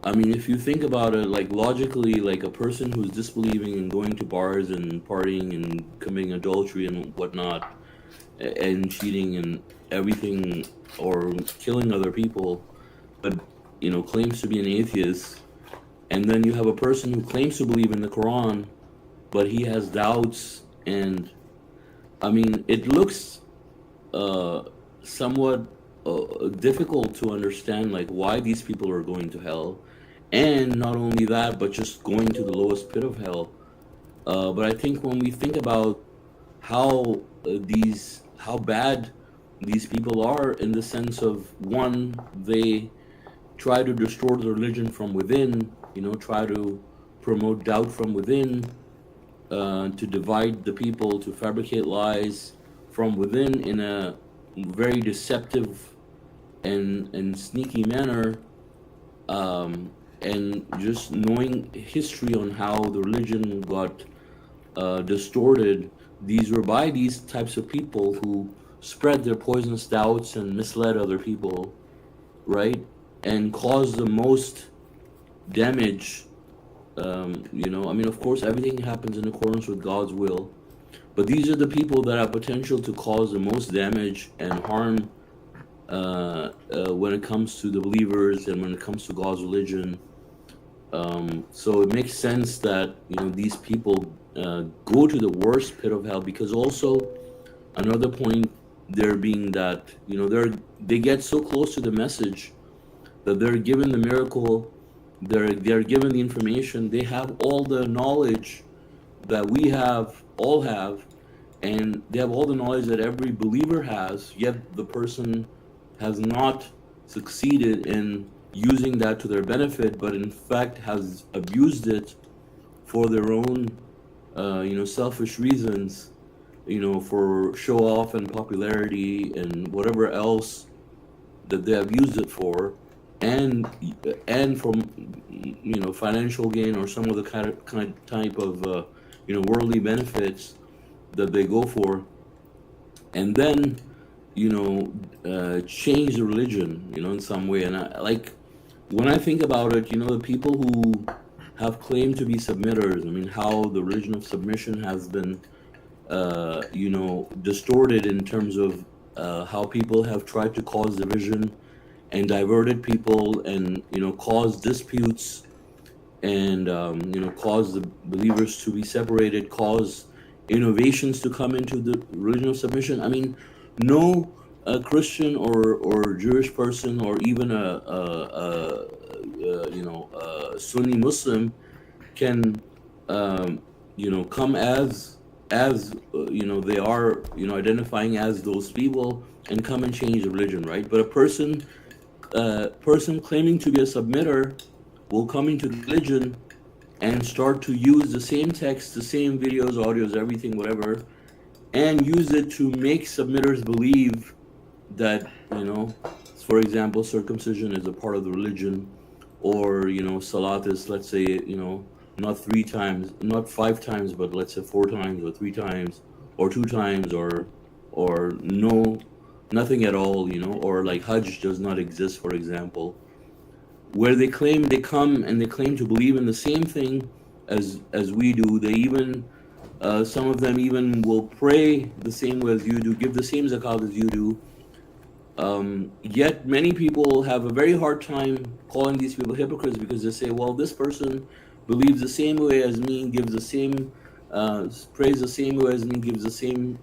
I mean, if you think about it, like logically, like a person who's disbelieving and going to bars and partying and committing adultery and whatnot, and cheating and everything, or killing other people, but claims to be an atheist, and then you have a person who claims to believe in the Quran, but he has doubts, and I mean, it looks somewhat difficult to understand like why these people are going to hell, and not only that, but just going to the lowest pit of hell. But I think when we think about how how bad these people are, in the sense of, one, they try to distort the religion from within, try to promote doubt from within, to divide the people, to fabricate lies from within in a very deceptive and sneaky manner, and just knowing history on how the religion got distorted. These were by these types of people who spread their poisonous doubts and misled other people, right? And caused the most damage. I mean, of course, everything happens in accordance with God's will, but these are the people that have potential to cause the most damage and harm when it comes to the believers and when it comes to God's religion. So it makes sense that these people go to the worst pit of hell, because also another point there being that they get so close to the message that they're given the miracle, they're given the information, they have all the knowledge that we all have, and they have all the knowledge that every believer has, yet the person has not succeeded in using that to their benefit, but in fact has abused it for their own selfish reasons, for show off and popularity and whatever else that they have used it for, and from financial gain or some other type of worldly benefits that they go for, and then change the religion in some way. And when I think about it, the people who have claimed to be submitters, I mean, how the religion of submission has been distorted in terms of how people have tried to cause division and diverted people, and cause disputes, and cause the believers to be separated, cause innovations to come into the religion of submission. I mean, no Christian or Jewish person, or even a Sunni Muslim can come as they are identifying as those people, and come and change the religion, right? But a person claiming to be a submitter will come into religion and start to use the same text, the same videos, audios, everything, whatever, and use it to make submitters believe that, for example, circumcision is a part of the religion, or salat is, let's say, not 3 times, not 5 times, but let's say 4 times or 3 times or 2 times, or nothing at all, or like Hajj does not exist, for example, where they come and they claim to believe in the same thing as we do. They even some of them even will pray the same way as you do, give the same zakat as you do. Yet many people have a very hard time calling these people hypocrites, because they say, well, this person believes the same way as me, gives the same, prays the same way as me, gives the same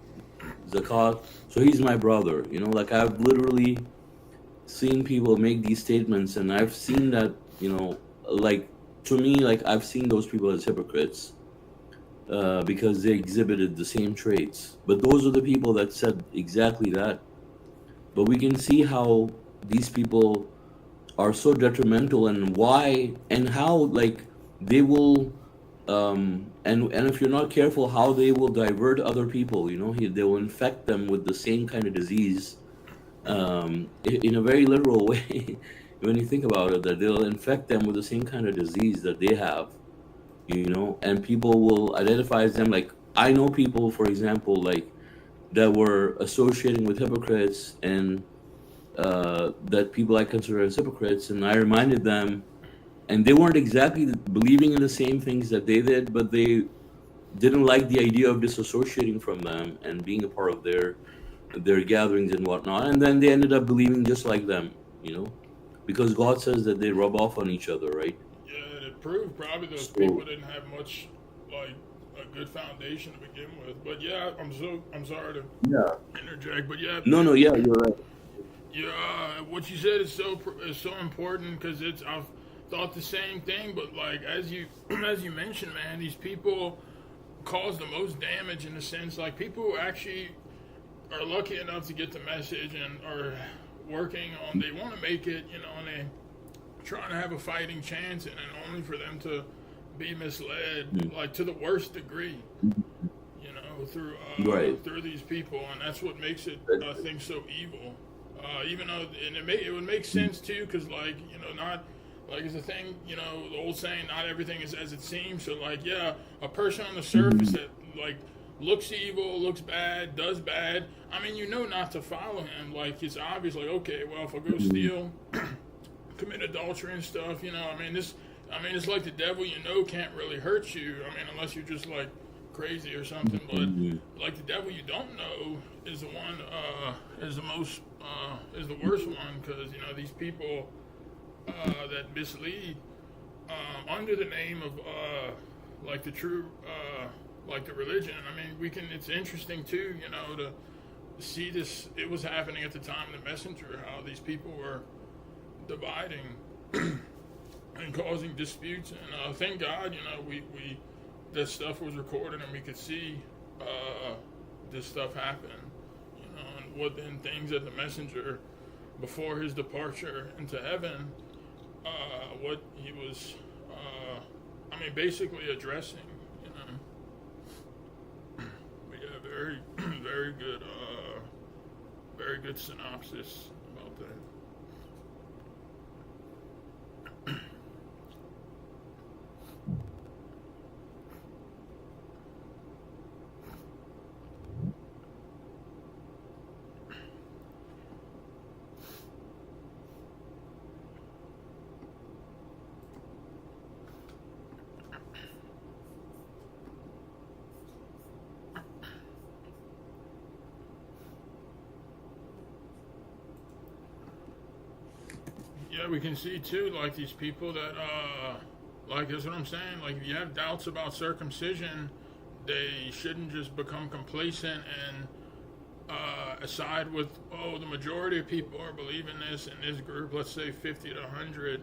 zakat, so he's my brother. Like, I've literally seen people make these statements, and I've seen that, like, to me, like, I've seen those people as hypocrites, because they exhibited the same traits. But those are the people that said exactly that. But we can see how these people are so detrimental, and why, and how, like, they will, and if you're not careful, how they will divert other people. They will infect them with the same kind of disease, in a very literal way. When you think about it, that they'll infect them with the same kind of disease that they have, and people will identify as them. Like, I know people, for example, like, that were associating with hypocrites, and that people I consider as hypocrites, and I reminded them, and they weren't exactly believing in the same things that they did, but they didn't like the idea of disassociating from them and being a part of their gatherings and whatnot, and then they ended up believing just like them, because God says that they rub off on each other, right? Yeah, it proved probably those So, people didn't have much, like, a good foundation to begin with. But yeah, I'm sorry to yeah. interject, but yeah, No, yeah, you're right. yeah, what you said is so important, because I've thought the same thing. But like, as you as you mentioned, man, these people cause the most damage, in a sense. Like, people who actually are lucky enough to get the message and are working on, they want to make it, and they trying to have a fighting chance, and then only for them to be misled, like, to the worst degree, Right. through these people, and that's what makes it, I think, so evil. Even though, and it would make sense too, because, like, not, like, it's a thing, the old saying, not everything is as it seems. So, like, yeah, a person on the surface that, like, looks evil, looks bad, does bad, I mean, not to follow him. Like, it's obvious, like, okay, well, if I go steal, commit adultery and stuff, it's like the devil, can't really hurt you. I mean, unless you're just, like, crazy or something. But like, the devil you don't know is the one, is the most, is the worst one, because these people that mislead under the name of like the true, like the religion. I mean, it's interesting too, to see this. It was happening at the time of the messenger, how these people were dividing and causing disputes. And thank God, we that stuff was recorded, and we could see this stuff happen, and things that the messenger, before his departure into heaven, what he was, basically addressing, But yeah, very, very good synopsis about that. Yeah, we can see too, like, these people that, like, that's what I'm saying. Like, if you have doubts about circumcision, they shouldn't just become complacent and aside with, the majority of people are believing this in this group, let's say 50 to 100.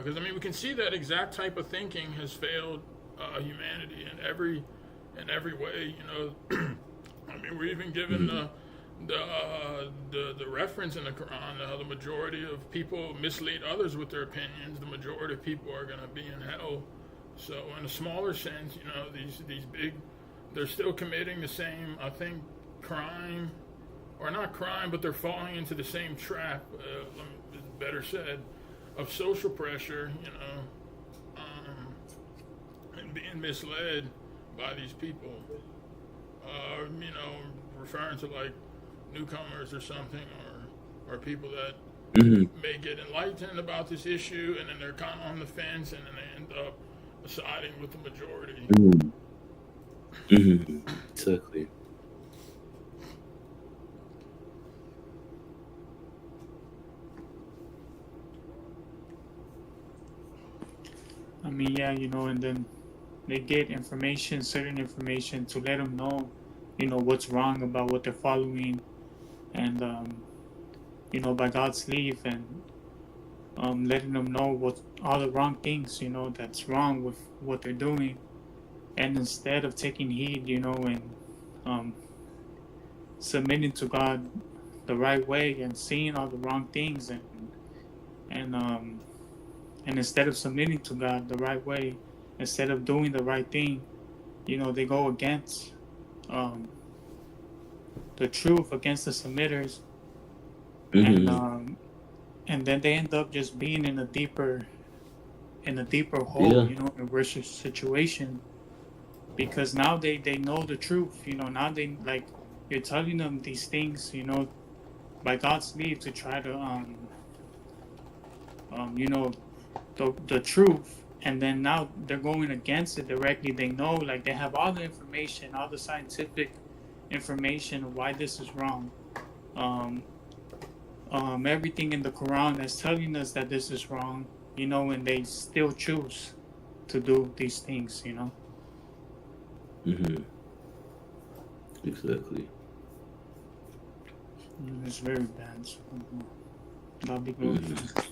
Because we can see that exact type of thinking has failed humanity in every way. We're even given the reference in the Quran, the majority of people mislead others with their opinions. The majority of people are going to be in hell. So in a smaller sense, these big they're still committing the same, I think, crime, or not crime, but they're falling into the same trap, better said, of social pressure, and being misled by these people, referring to like newcomers or something, or people that may get enlightened about this issue, and then they're kind of on the fence, and then they end up siding with the majority. Exactly. I mean, yeah, and then they get certain information to let them know, what's wrong about what they're following, and by God's leave, and letting them know what all the wrong things, that's wrong with what they're doing, and instead of taking heed, and submitting to God the right way and seeing all the wrong things, and instead of submitting to God the right way, instead of doing the right thing, they go against the truth, against the submitters, and then they end up just being in a deeper hole, in a worse situation, because now they know the truth. Now they, like, you're telling them these things, by God's leave, to try to the truth, and then now they're going against it directly. They know, like, they have all the information, all the scientific information of why this is wrong, everything in the Quran that's telling us that this is wrong, and they still choose to do these things, Exactly. It's very bad. So, God be glorified.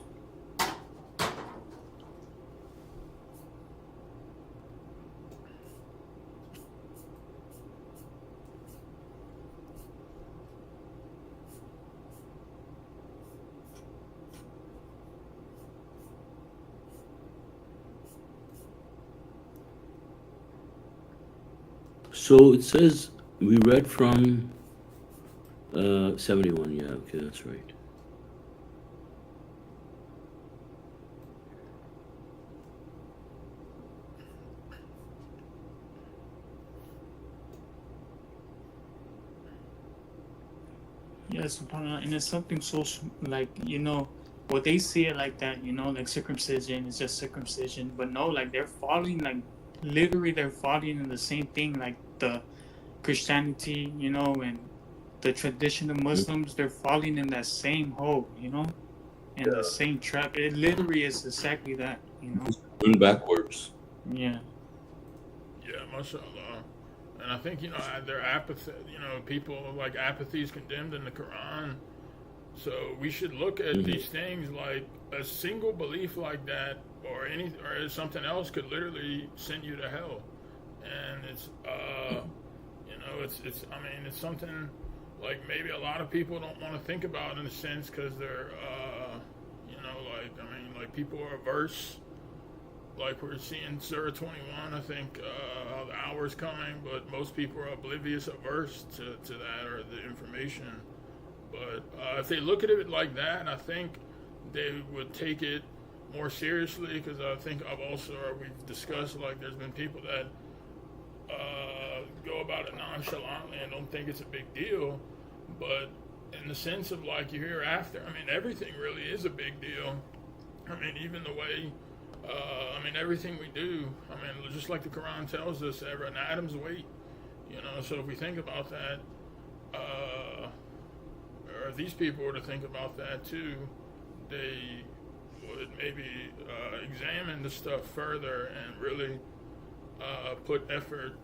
So it says we read from 71. Yeah, okay, that's right. Yes, and it's something so, like, what they see it like that, like circumcision is just circumcision, but no, like, they're falling, like, literally they're falling in the same thing, like the Christianity, and the traditional Muslims, they're falling in that same hole, in the same trap. It literally is exactly that, Going backwards. Yeah. Yeah, mashallah. And I think, their apathy, people, like, apathy is condemned in the Quran. So we should look at these things like a single belief like that, or something else could literally send you to hell. And it's, it's something like maybe a lot of people don't want to think about, in a sense, because they're, people are averse. Like we're seeing Surah 21, I think, how the hour's coming, but most people are oblivious, averse to that or the information. But if they look at it like that, I think they would take it more seriously, because I think we've discussed, like, there's been people that go about it nonchalantly and don't think it's a big deal. But in the sense of, like, you hereafter, everything really is a big deal. Even the way, everything we do, just like the Quran tells us, an atom's weight, so if we think about that, or if these people were to think about that too, they would maybe examine the stuff further and really put effort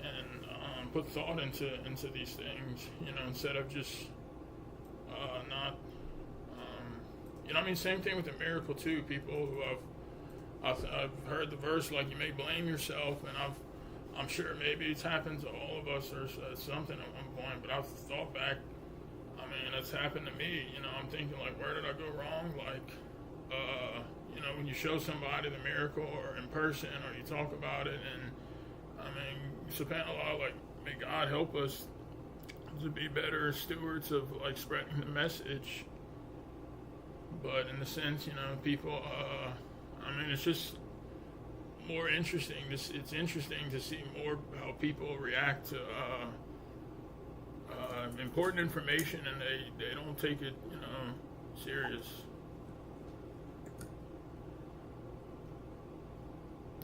and put thought into these things, instead of just not, same thing with the miracle too. People who I've heard the verse, like, you may blame yourself, and I'm sure maybe it's happened to all of us or something at one point, but I've thought back, it's happened to me, I'm thinking, like, where did I go wrong? Like, when you show somebody the miracle, or in person, or you talk about it, and I mean, subhanAllah, like, may God help us to be better stewards of like spreading the message. But in the sense, people, I mean, it's just more interesting. It's interesting to see more how people react to important information, and they don't take it, serious.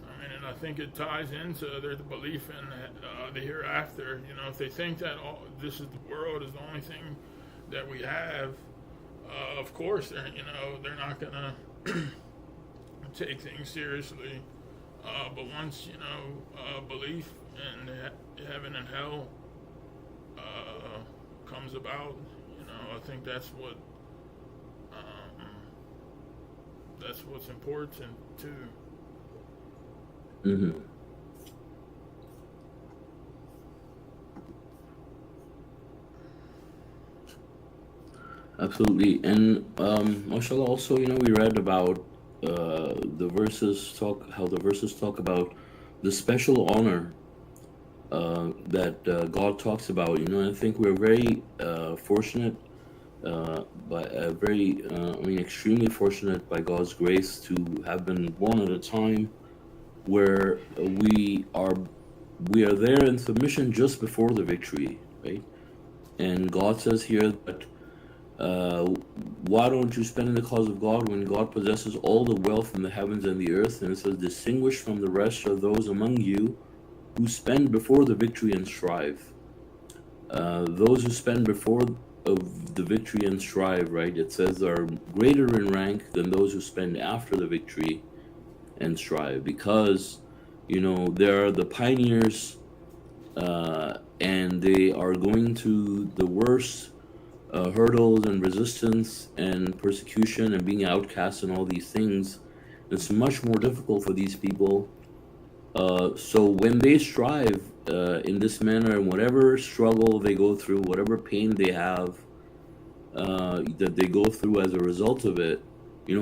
I mean, and I think it ties into their belief in the hereafter. If they think that this is the world is the only thing that we have, of course they're not gonna take things seriously. But once belief in heaven and hell comes about, I think that's what's important too. Mm-hmm. Absolutely. And mashallah, also, we read about the verses talk about the special honor that God talks about. I think we're very fortunate, extremely fortunate by God's grace to have been born at a time where we are there in submission just before the victory, right? And God says here that why don't you spend in the cause of God when God possesses all the wealth in the heavens and the earth? And it says, distinguished from the rest are those among you who spend before the victory and strive. Those who spend before of the victory and strive, right? It says are greater in rank than those who spend after the victory and strive, because they are the pioneers, and they are going to the worst hurdles and resistance and persecution and being outcast and all these things. It's much more difficult for these people. So when they strive in this manner, and whatever struggle they go through, whatever pain they have that they go through as a result of it,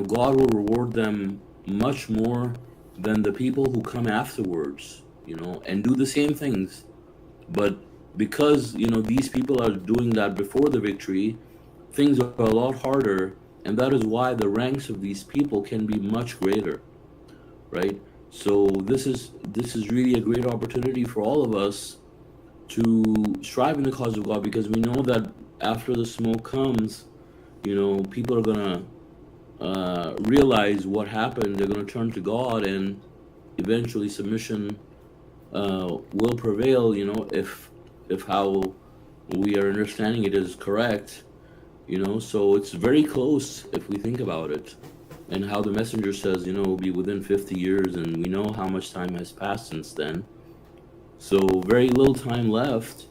God will reward them much more than the people who come afterwards, and do the same things. But because these people are doing that before the victory, things are a lot harder, and that is why the ranks of these people can be much greater, right? So this is really a great opportunity for all of us to strive in the cause of God, because we know that after the smoke comes, people are gonna realize what happened. They're gonna turn to God, and eventually submission will prevail. If how we are understanding it is correct. So it's very close if we think about it, and how the messenger says, it will be within 50 years, and we know how much time has passed since then. So very little time left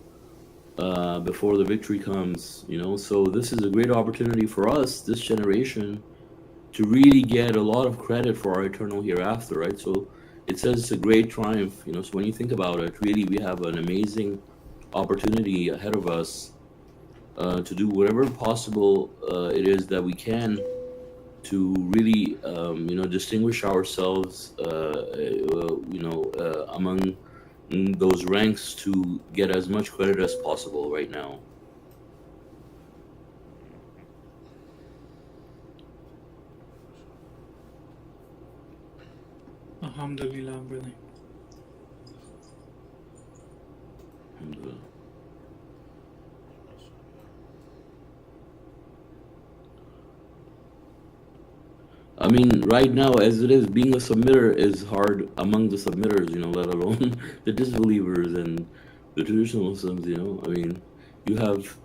before the victory comes. So this is a great opportunity for us, this generation, to really get a lot of credit for our eternal hereafter, right? So it says it's a great triumph. So when you think about it, really we have an amazing opportunity ahead of us to do whatever possible it is that we can to really distinguish ourselves among those ranks, to get as much credit as possible right now. Alhamdulillah, brother. Alhamdulillah. I mean, right now, as it is, being a submitter is hard among the submitters, let alone the disbelievers and the traditional Muslims, I mean, you have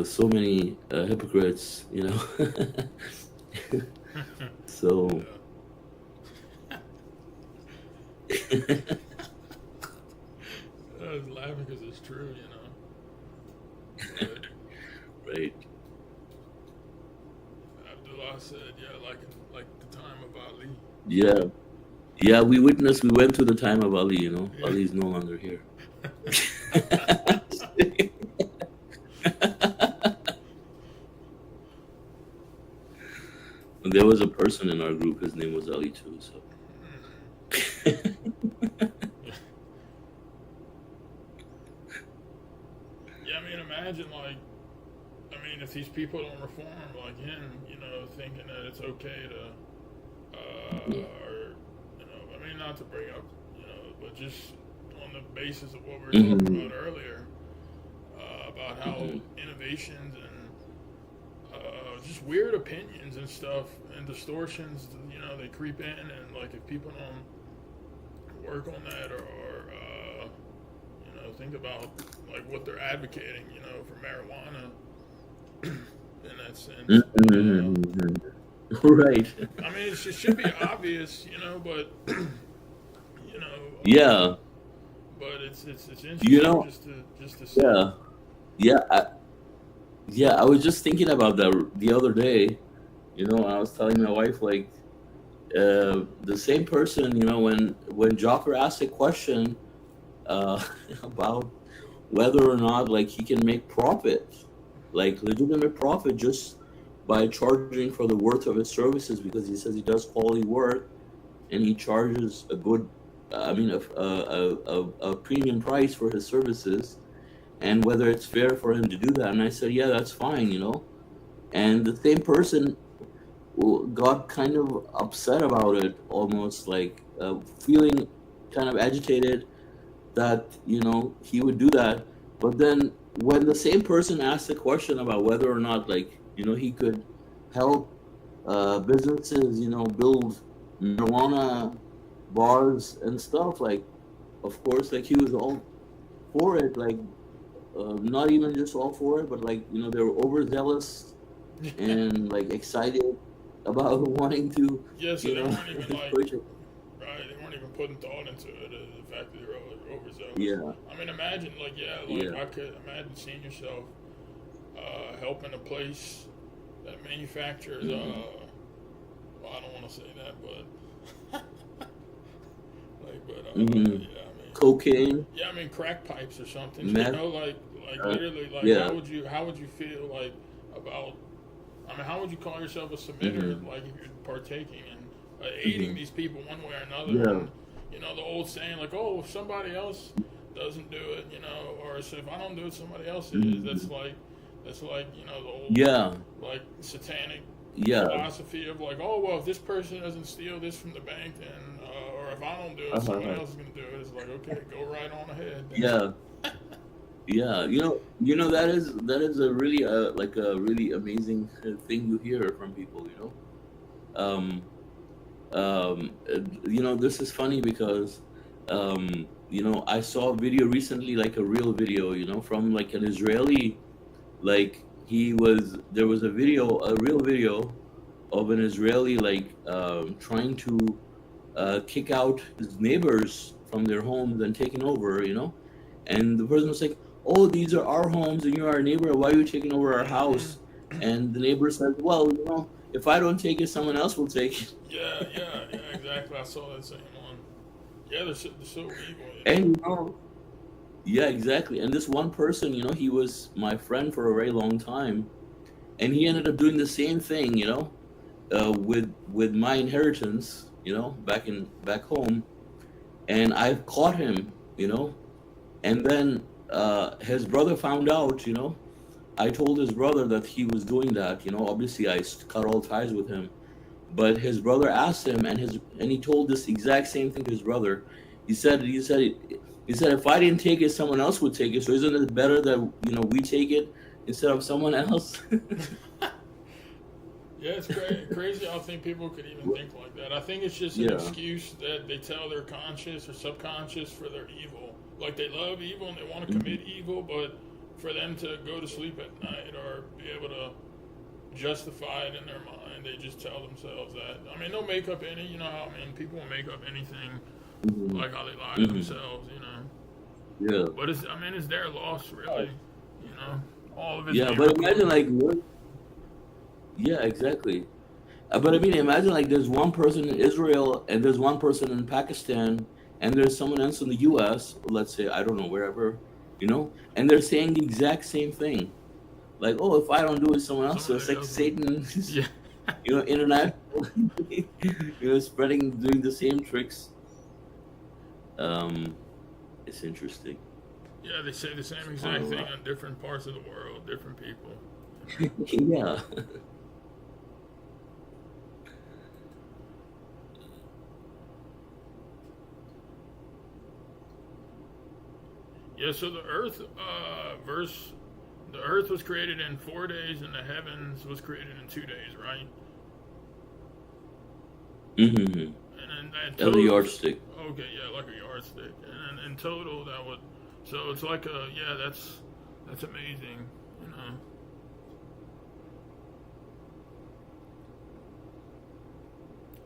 so many hypocrites, So, I was laughing because it's true, But right. Abdullah said, like the time of Ali. Yeah. Yeah, we went through the time of Ali, Yeah. Ali's no longer here. There was a person in our group, his name was Ali too, so. if these people don't reform like him, thinking that it's okay to, or, I mean, not to bring up, but just on the basis of what we were talking about earlier, about how innovations and just weird opinions and stuff and distortions, they creep in, and like if people don't work on that or think about like what they're advocating, for marijuana in that sense. Right. I mean, it should be obvious, but Yeah. but it's interesting just to see. Yeah. Yeah, I was just thinking about that the other day. I was telling my wife, like, the same person, when Jocker asked a question about whether or not, like, he can make profit, like legitimate profit, just by charging for the worth of his services, because he says he does quality work and he charges a good, a premium price for his services, and whether it's fair for him to do that. And I said, yeah, that's fine, And the same person got kind of upset about it, almost like feeling kind of agitated that, he would do that. But then when the same person asked the question about whether or not, like, he could help businesses, build marijuana bars and stuff, like, of course, like, he was all for it, like, not even just all for it, but like, they were overzealous and like excited about wanting to, Yeah, so they weren't even like, push it. right, they weren't even putting thought into it, the fact that they were overzealous. Yeah. I mean, imagine, like, I could imagine seeing yourself helping a place that manufactures, well, I don't want to say that, but, yeah, I mean, Cocaine. Yeah, I mean, crack pipes or something. Meth. Like literally, like, Yeah. how would you feel like about? I mean, how would you call yourself a submitter? Like, if you're partaking and aiding these people one way or another? Yeah. And, the old saying, like, oh, if somebody else doesn't do it, or so if I don't do it, somebody else is. That's like, the old like satanic philosophy of like, oh, well, if this person doesn't steal this from the bank, then or if I don't do it, somebody else is gonna do it. It's like, okay, go right on ahead. Yeah. Yeah, that is a really like a really amazing thing you hear from people. This is funny because I saw a video recently, like a real video, from like an Israeli, like there was a real video of an Israeli, like trying to kick out his neighbors from their homes and taking over, and the person was like, oh, these are our homes and you're our neighbor, why are you taking over our house? And the neighbor said, well, if I don't take it, someone else will take it. Yeah, exactly. I saw that same one. Yeah, they're so evil. And yeah, exactly. And this one person, he was my friend for a very long time, and he ended up doing the same thing, with my inheritance, back home, and I caught him, and then his brother found out, I told his brother that he was doing that, obviously I cut all ties with him, but his brother asked him, and he told this exact same thing to his brother. He said if I didn't take it, someone else would take it. So isn't it better that we take it instead of someone else? Yeah, it's crazy. I think people could even think like that. I think it's just an excuse that they tell their conscious or subconscious for their evil. Like, they love evil and they want to commit evil, but for them to go to sleep at night or be able to justify it in their mind, they just tell themselves that. I mean, they'll make up any, people will make up anything, like how they lie to themselves, Yeah. But it's their loss, really, all of it. Yeah, but imagine, like, yeah, exactly. But I mean, imagine, like, there's one person in Israel and there's one person in Pakistan and there's someone else in the U.S., let's say, I don't know, wherever, and they're saying the exact same thing. Like, oh, if I don't do it, someone else. So it's like Satan, international, spreading, doing the same tricks. It's interesting. Yeah, they say the same exact thing on different parts of the world, different people. Yeah. Yeah, so the earth was created in 4 days, and the heavens was created in 2 days, right? Mm-hmm. And then that As a total, yardstick. okay, yeah, like a yardstick. And then in total, that would, so it's like yeah, that's amazing, you know.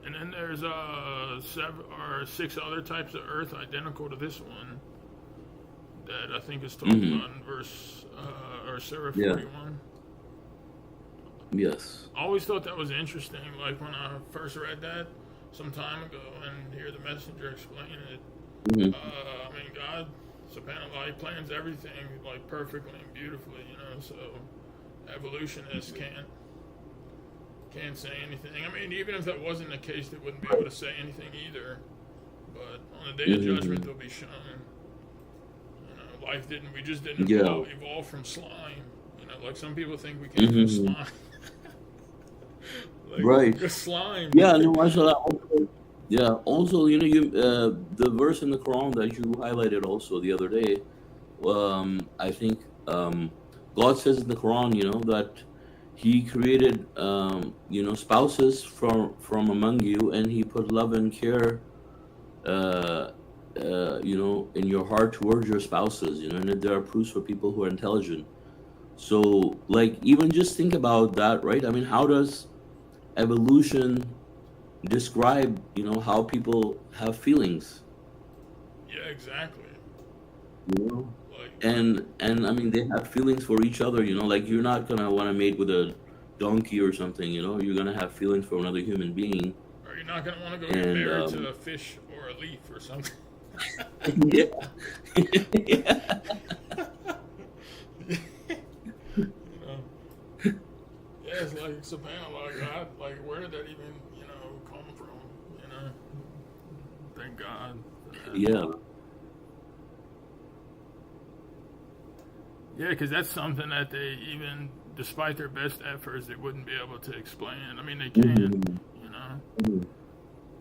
And then there's 6 other types of earth identical to this one that I think is talked Mm-hmm. about in verse or Surah Yeah. 41. Yes. I always thought that was interesting. Like when I first read that some time ago and hear the messenger explain it. Mm-hmm. I mean, God, subhanAllah, He plans everything like perfectly and beautifully, you know. So evolutionists can't say anything. I mean, even if that wasn't the case, they wouldn't be able to say anything either. But on the day of judgment, they'll be shown. You know, we just didn't Yeah. evolve from slime. You know, like some people think we came from Mm-hmm. slime. Like Right. the slime. Yeah. No, mashallah. Also, yeah. Also, the verse in the Quran that you highlighted also the other day. I think God says in the Quran, that He created, spouses from among you, and He put love and care, in your heart towards your spouses. And there are proofs for people who are intelligent. So, like, even just think about that, right? I mean, how does evolution describe, how people have feelings? Yeah, exactly. You know, Like, and I mean, they have feelings for each other. Like you're not gonna want to mate with a donkey or something. You're gonna have feelings for another human being. or you're not gonna want to go get And married to a fish or a leaf or something. yeah, yeah, You know? Yeah, it's like subhanAllah, God, like where did that even, come from? You know? Thank God for that. yeah. Yeah, because that's something that they even, despite their best efforts, they wouldn't be able to explain. I mean, they can, Mhm. you know. Mhm.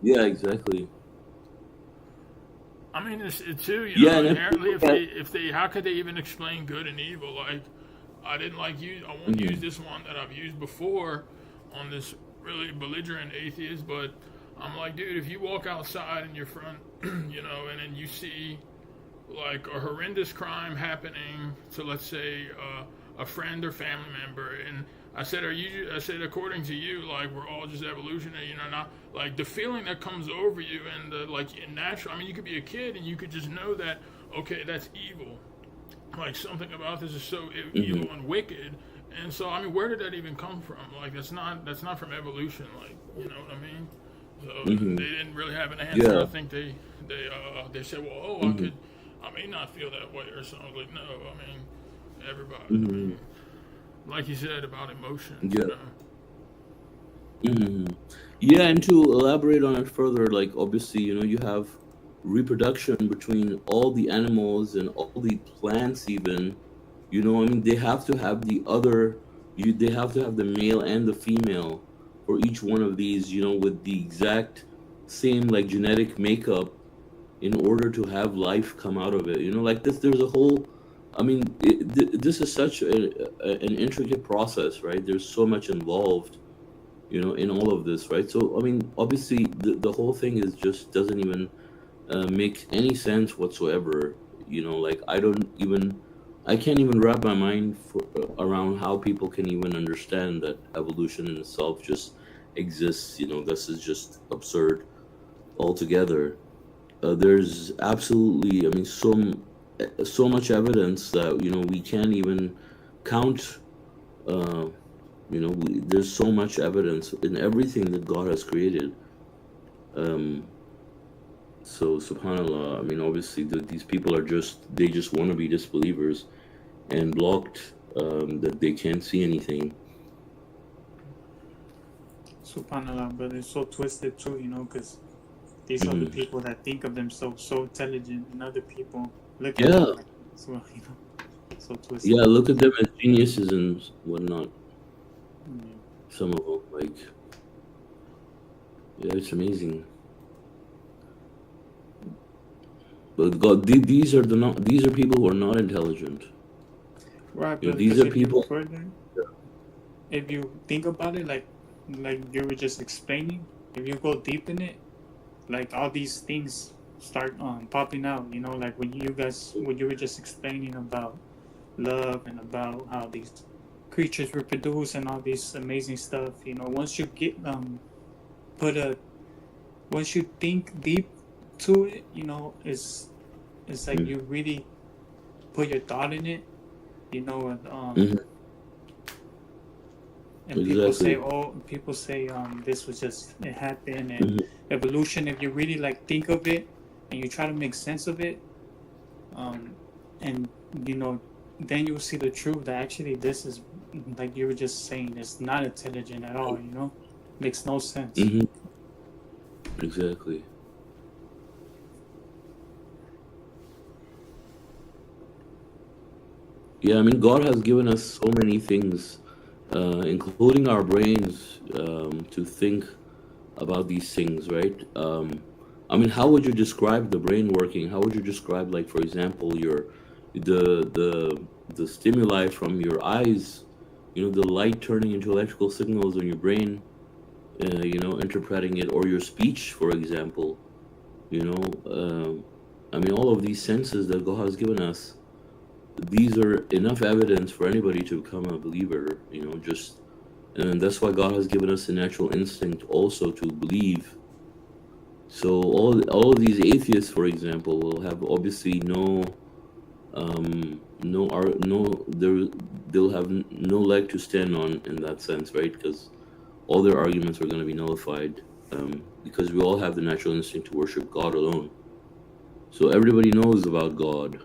Yeah, exactly. I mean, it too, Yeah, and inherently, if if they, how could they even explain good and evil? Like, I didn't like you. I won't use Mhm. this one that I've used before on this really belligerent atheist, but I'm like, dude, if you walk outside in your front, and then you see like a horrendous crime happening to, let's say, a friend or family member, and I said, according to you, like we're all just evolutionary, not like the feeling that comes over you and the like in natural. I mean, you could be a kid and you could just know that, okay, that's evil. Like something about this is so Mhm. evil and wicked. And so, I mean, where did that even come from? Like, that's not from evolution. Like, you know what I mean? So Mhm. they didn't really have an answer. Yeah. I think they said, well, Mhm. I may not feel that way or something. Like, no, I mean, everybody. I Mhm. mean, like you said about emotions, Yeah. Mhm. Yeah, and to elaborate on it further, like obviously, you have reproduction between all the animals and all the plants, even. I mean, they have to have they have to have the male and the female for each one of these, with the exact same like genetic makeup in order to have life come out of it. Like this, there's a whole. I mean, this is such an intricate process, right? There's so much involved, in all of this, right? So, I mean, obviously, the whole thing is just doesn't even make any sense whatsoever. Like I can't even wrap my mind around how people can even understand that evolution in itself just exists. This is just absurd altogether. There's absolutely, I mean, so much evidence that we can't even count. Uh, there's so much evidence in everything that God has created. Um, so subhanallah, I mean, obviously these people they just want to be disbelievers and blocked, that they can't see anything. Subhanallah, but it's so twisted too, because these are the Mhm. people that think of themselves so intelligent, and other people look at Yeah, them like, so, so twisted. yeah. Look at them as geniuses and whatnot. Yeah. Some of them, like, yeah, it's amazing. But God, these are these are people who are not intelligent. Right, You know, but these because are if you people. further, if you think about it, like you were just explaining, if you go deep in it, like all these things start popping out. You know, like what you were just explaining about love and about how these creatures reproduce and all this amazing stuff. You know, once you get put a once you think deep to it, you know, it's like Mm, you really put your thought in it. You know, mhm, and exactly. people say this was just it happened and Mhm, evolution. If you really like think of it and you try to make sense of it, um and you know, then you'll see the truth that actually this is, like you were just saying, it's not intelligent at all. You know, makes no sense. mhm, exactly. Yeah, I mean, God has given us so many things, including our brains, to think about these things, right? I mean, how would you describe the brain working? How would you describe, like, for example, the the the stimuli from your eyes, you know, the light turning into electrical signals in your brain, you know, interpreting it, or your speech, for example, you know, I mean, all of these senses that God has given us, these are enough evidence for anybody to become a believer, you know, just, and that's why God has given us a natural instinct also to believe. So all of these atheists, for example, will have obviously they'll have no leg to stand on in that sense, right? Because all their arguments are going to be nullified, because we all have the natural instinct to worship God alone. So everybody knows about God.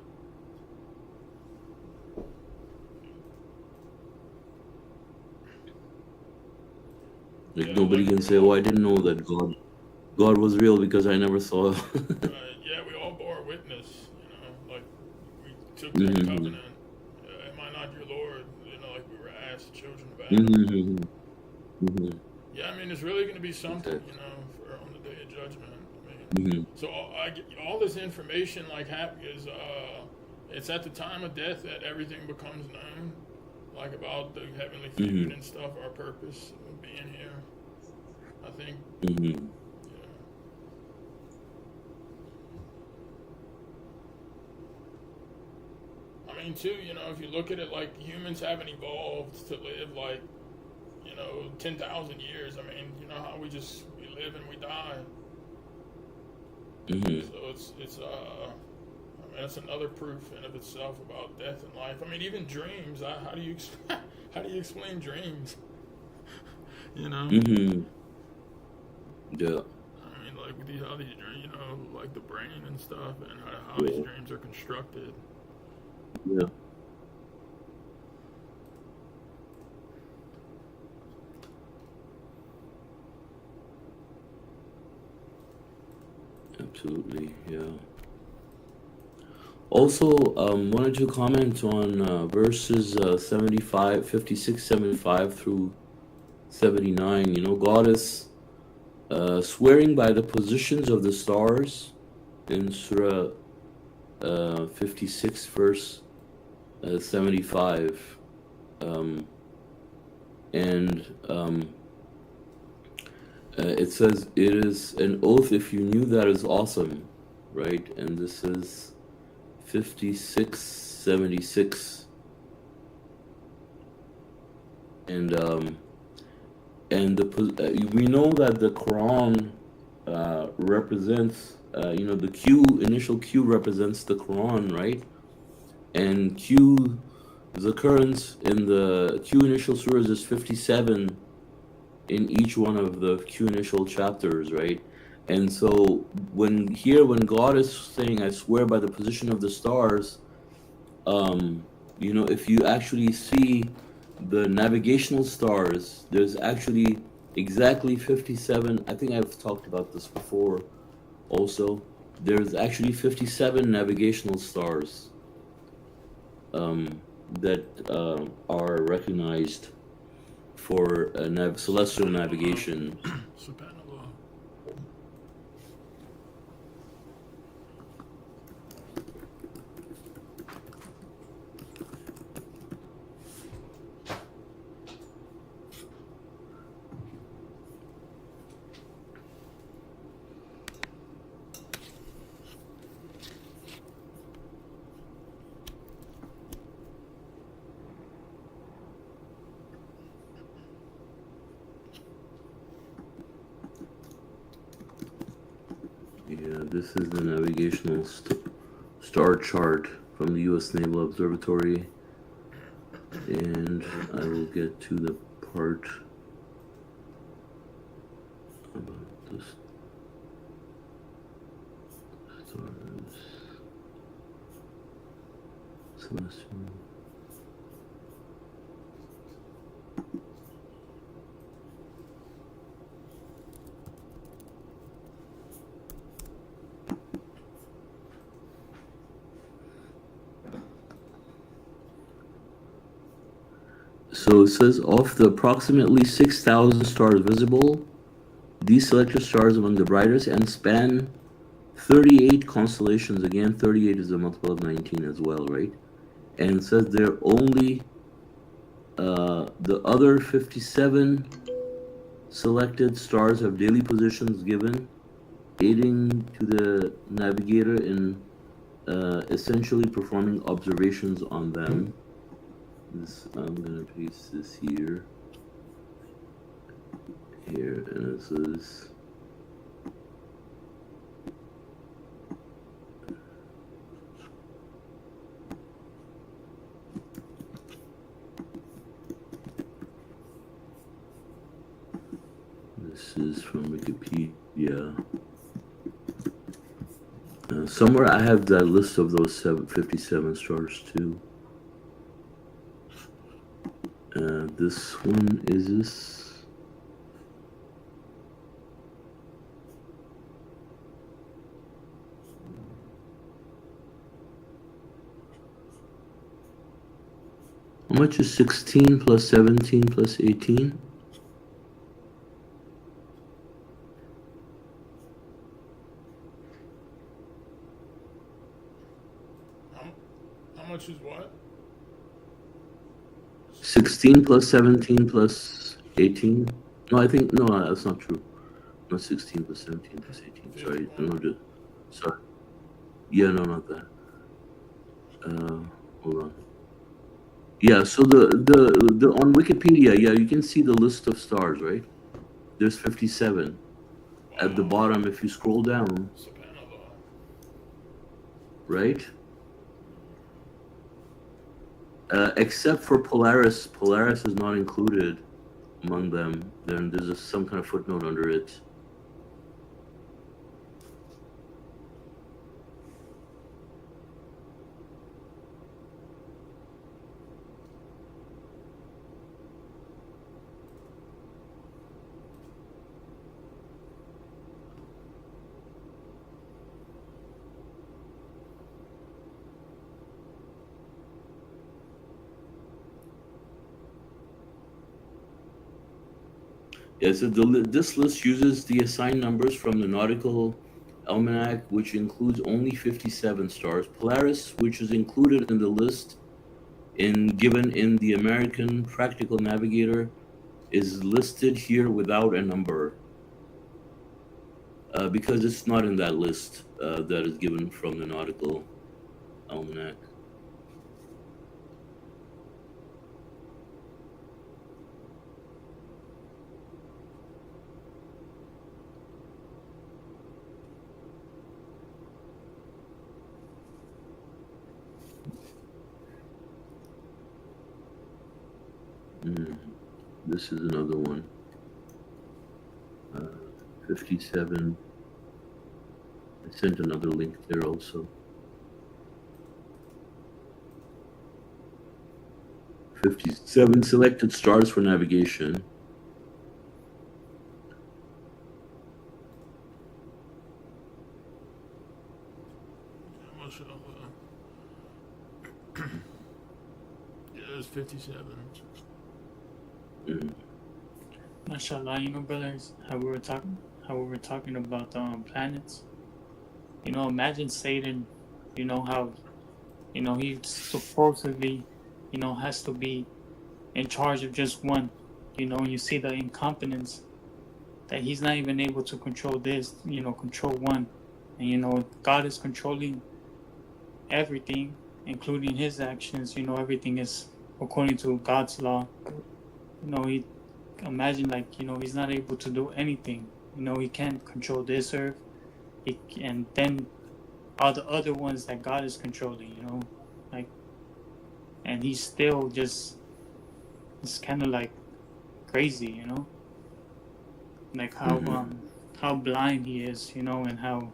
Like Yeah, nobody like can we say, "Oh, all, I didn't know that God was real because I never saw." yeah, we all bore witness. You know, like we took that Hmm. covenant. Am I not your Lord? You know, like we were asked, children of Adam. Hmm. Hmm. Yeah, I mean, it's really going to be something, you Exactly. know, for on the day of judgment. I mean, Hmm. so all this information like is it's at the time of death that everything becomes known, like about the heavenly Hmm. food and stuff, our purpose of being here. I think, Hmm. yeah. I mean, too, you know, if you look at it, like humans haven't evolved to live like, you know, 10,000 years. I mean, you know how we live and we die. Hmm. So I mean, that's another proof in of itself about death and life. I mean, even dreams. How do you how do you explain dreams? You know, Hmm. Yeah. I mean, like how these dreams, you know, like the brain and stuff, and how these Yeah. dreams are constructed. Yeah. Absolutely. Yeah. Also, wanted to comment on verses 75, 56, 75 through 79. You know, God is swearing by the positions of the stars in Surah 56, verse 75. Um, and it says, "It is an oath if you knew that is awesome," right? And this is 5676. And we know that the Quran represents, you know, the initial Q represents the Quran, right? And the occurrence in the Q initial surahs is 57 in each one of the Q initial chapters, right? And so when God is saying, "I swear by the position of the stars," you know, if you actually see the navigational stars, there's actually exactly 57. I think I've talked about this before also. There's actually 57 navigational stars that are recognized for celestial navigation. Subhanallah. Yeah, this is the navigational star chart from the U.S. Naval Observatory, and I will get to the part about the stars. Celestial. So it says, of the approximately 6,000 stars visible, these selected stars among the brightest and span 38 constellations. Again, 38 is a multiple of 19 as well, right? And it says they're only the other 57 selected stars have daily positions given, aiding to the navigator in essentially performing observations on them. This, I'm gonna paste this here, and it says this is from Wikipedia. Somewhere I have that list of those 57 stars too. This one is this. How much is 16 plus 17 plus 18? How much is what? 16 plus 17 plus 18? No, I think, no, that's not true. Not 16 plus 17 plus 18. Sorry, no, sorry. Yeah, no, not that. Hold on. Yeah, so the on Wikipedia, yeah, you can see the list of stars, right? There's 57. At the bottom, if you scroll down, Subhanallah. right? Except for Polaris. Polaris is not included among them. Then there's some kind of footnote under it. Yeah, so this list uses the assigned numbers from the Nautical Almanac, which includes only 57 stars. Polaris, which is included in the list given in the American Practical Navigator, is listed here without a number because it's not in that list that is given from the Nautical Almanac. This is another one. 57. I sent another link there also. 57 selected stars for navigation. Yeah, there's 57. Mashallah, brothers, how we were talking about planets. Imagine Satan. How he supposedly, has to be in charge of just one. You see the incompetence that he's not even able to control this. Control one, and God is controlling everything, including his actions. Everything is according to God's law. He imagine he's not able to do anything. He can't control this earth. And then all the other ones that God is controlling. Like, and he's still just, it's kind of like crazy. Like how blind he is. And how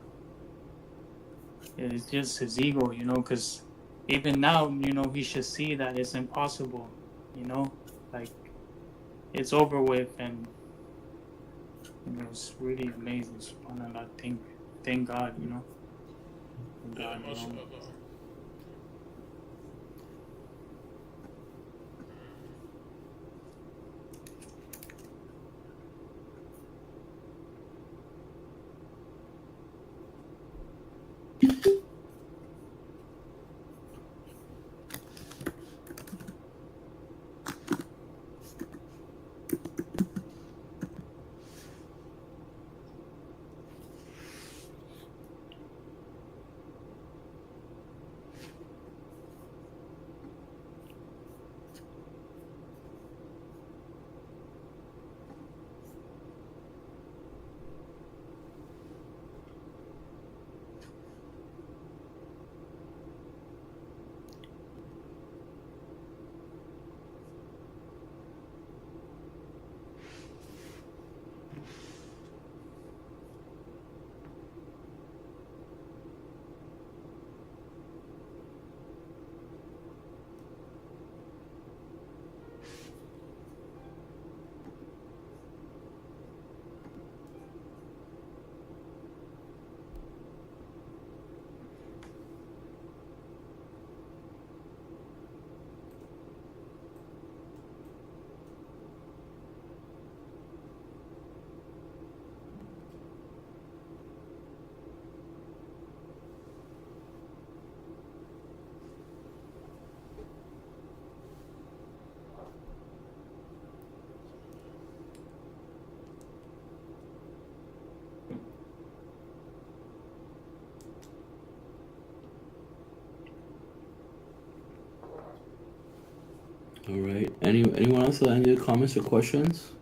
it's just his ego. Because even now, he should see that it's impossible. Like, it's over with, and it's really amazing. SubhanAllah. Thank God. Thank Yeah, God, mashallah. All right. Anyone else have any other comments or questions?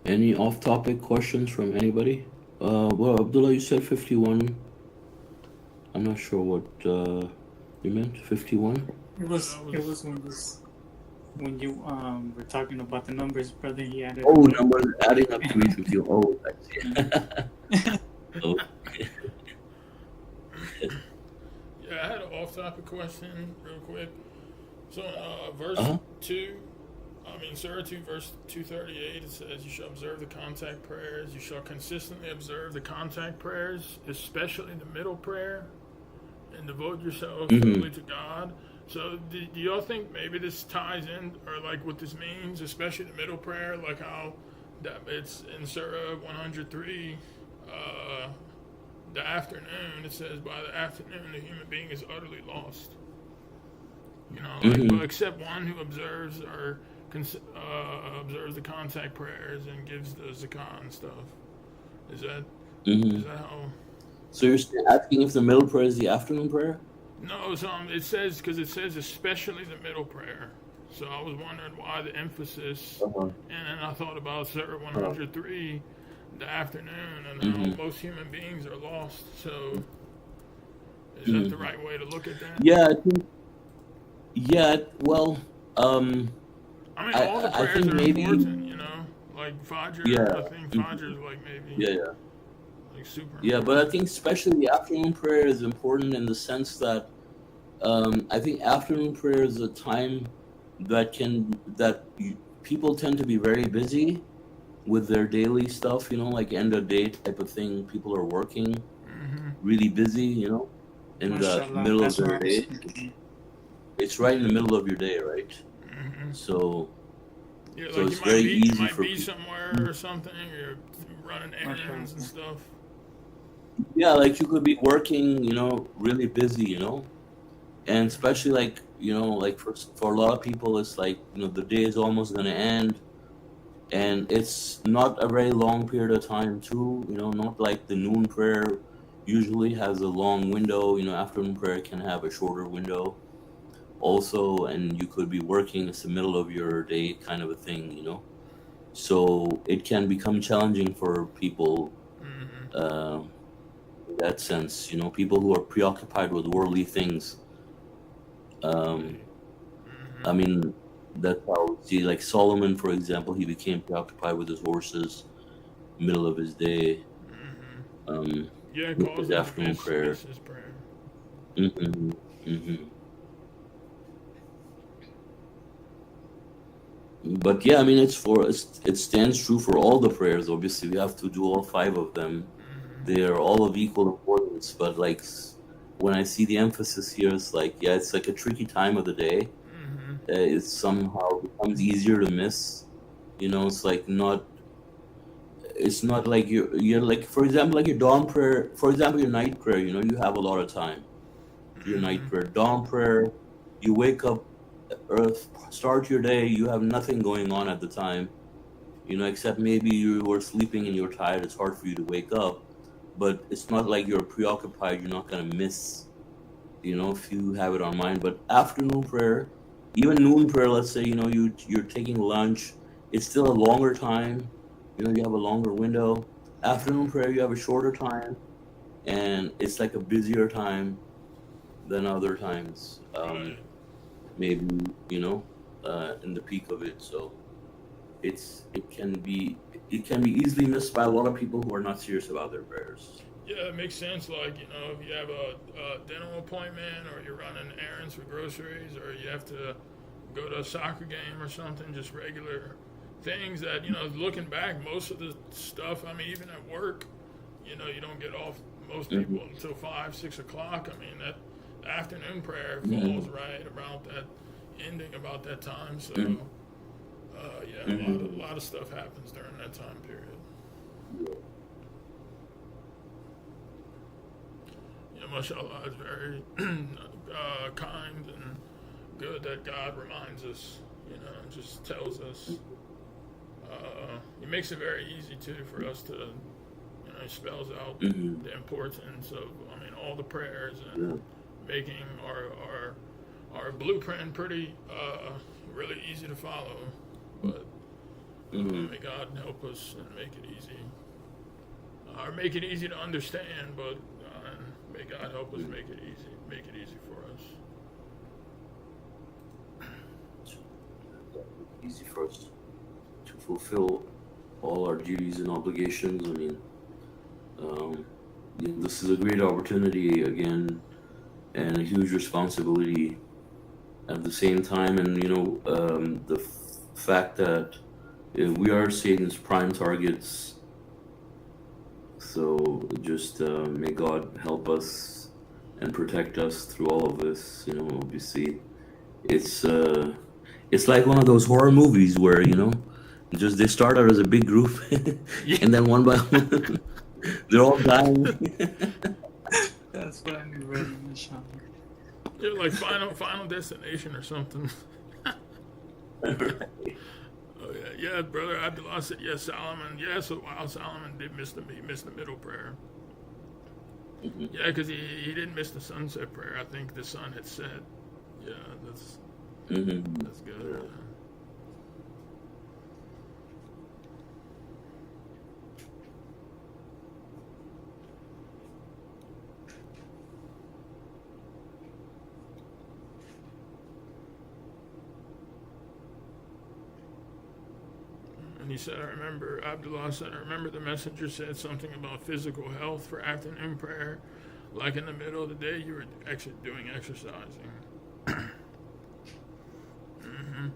Any off-topic questions from anybody? Well, Abdullah, you said 51. I'm not sure what you meant. 51. It was when you were talking about the numbers, brother. He added. Oh, numbers adding up to 350. Oh, I see. Oh. Yeah, I had an off-topic question real quick. So, verse 2, Surah 2, verse 238, it says, "You shall observe the contact prayers. You shall consistently observe the contact prayers, especially the middle prayer, and devote yourself fully to God." So, do y'all think maybe this ties in, or like what this means, especially the middle prayer, like how that it's in Surah 103, the afternoon, it says, "By the afternoon, the human being is utterly lost." But except one who observes or observes the contact prayers and gives the zakah and stuff. Is that how? So you're asking if the middle prayer is the afternoon prayer? No, it says, because it says especially the middle prayer. So I was wondering why the emphasis, and then I thought about Surah 103, the afternoon, and how most human beings are lost. So is that the right way to look at that? Yeah, I think. Yeah, well, all the prayers are maybe, important, like Fajr. Yeah. I think Fajr is like maybe like super. Yeah, but I think especially the afternoon prayer is important in the sense that I think afternoon prayer is a time that people tend to be very busy with their daily stuff, like end of day type of thing. People are working really busy, in the Mashallah, middle of that's their what I was day. thinking. it's right in the middle of your day, right? Hmm. So Yeah, so like it's very you easy might for be people. somewhere or something. You're running Okay, errands and okay. stuff. Yeah, like you could be working, really busy, and Hmm. especially like like for a lot of people, it's like the day is almost gonna end, and it's not a very long period of time too. Not like the noon prayer usually has a long window. Afternoon prayer can have a shorter window also, and you could be working. It's the middle of your day kind of a thing. So it can become challenging for people. Hmm. Uh, in that sense, people who are preoccupied with worldly things. Um, I Hmm. mean, that's how we see, like Solomon, for example, he became preoccupied with his horses, middle of his day, Hmm. um, Yeah, it with his caused him to afternoon prayer. miss his prayer. hmm hmm But yeah, I mean, it stands true for all the prayers. Obviously, we have to do all five of them. Hmm. They are all of equal importance. But like when I see the emphasis here, it's like yeah, it's like a tricky time of the day. Hmm. It somehow becomes easier to miss. It's like not. It's not like you're like, for example, like your dawn prayer. For example, your night prayer. You have a lot of time. Your night Hmm. prayer, dawn prayer. You wake up, earth, start your day. You have nothing going on at the time. Except maybe you were sleeping and you're tired. It's hard for you to wake up, but it's not like you're preoccupied. You're not gonna miss. If you have it on mind. But afternoon prayer, even noon prayer, let's say, you're taking lunch, it's still a longer time. You have a longer window. Afternoon Hmm. prayer, you have a shorter time, and it's like a busier time than other times. Right. Maybe in the peak of it. So it can be easily missed by a lot of people who are not serious about their prayers. Yeah, it makes sense. Like, if you have a dental appointment or you're running errands for groceries or you have to go to a soccer game or something, just regular things that, looking back, most of the stuff, I mean, even at work, you don't get off most hmm people until 5, 6 o'clock. I mean, that afternoon prayer falls hmm right about that ending about that time. So, hmm yeah, a hmm lot of stuff happens during that time period. Mashallah is very kind and good that God reminds us, and just tells us. He makes it very easy too for us to, he spells out hmm the importance of, I mean, all the prayers and Yeah. making our blueprint pretty really easy to follow. But hmm may God help us and make it easy, or make it easy to understand. But may God help us make it easy for us. Easy for us to fulfill all our duties and obligations. I mean, um, this is a great opportunity again, and a huge responsibility at the same time. And the fact that we are Satan's prime targets. So just may God help us and protect us through all of this. Obviously, it's uh, it's like one of those horror movies where just they start out as a big group, Yeah, and then one by one they're all dying. That's funny, brother. Mashallah. yeah, like Final Destination or something. Oh yeah, yeah, brother Abdullah said yes. Solomon, yeah. So while Solomon did miss he missed the middle prayer. Yeah, because he didn't miss the sunset prayer. I think the sun had set. Yeah, hmm that's good. Yeah. Yeah. And he said, Abdullah said, I remember the messenger said something about physical health for afternoon prayer. Like in the middle of the day, you were actually doing exercising. Hmm.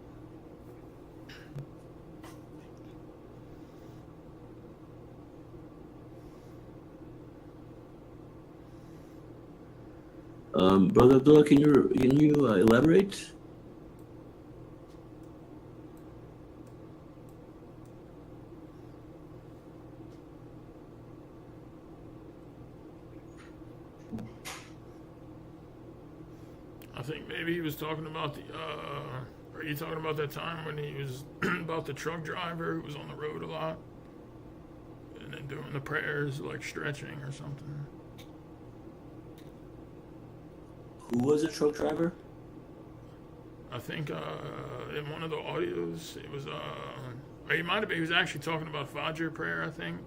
Brother Abdullah, can you elaborate? I think maybe he was talking about the. Are you talking about that time when he was about the truck driver who was on the road a lot and then doing the prayers like stretching or something? Who was the truck driver? I think in one of the audios it was. Or he might have been. He was actually talking about Fajr prayer. I think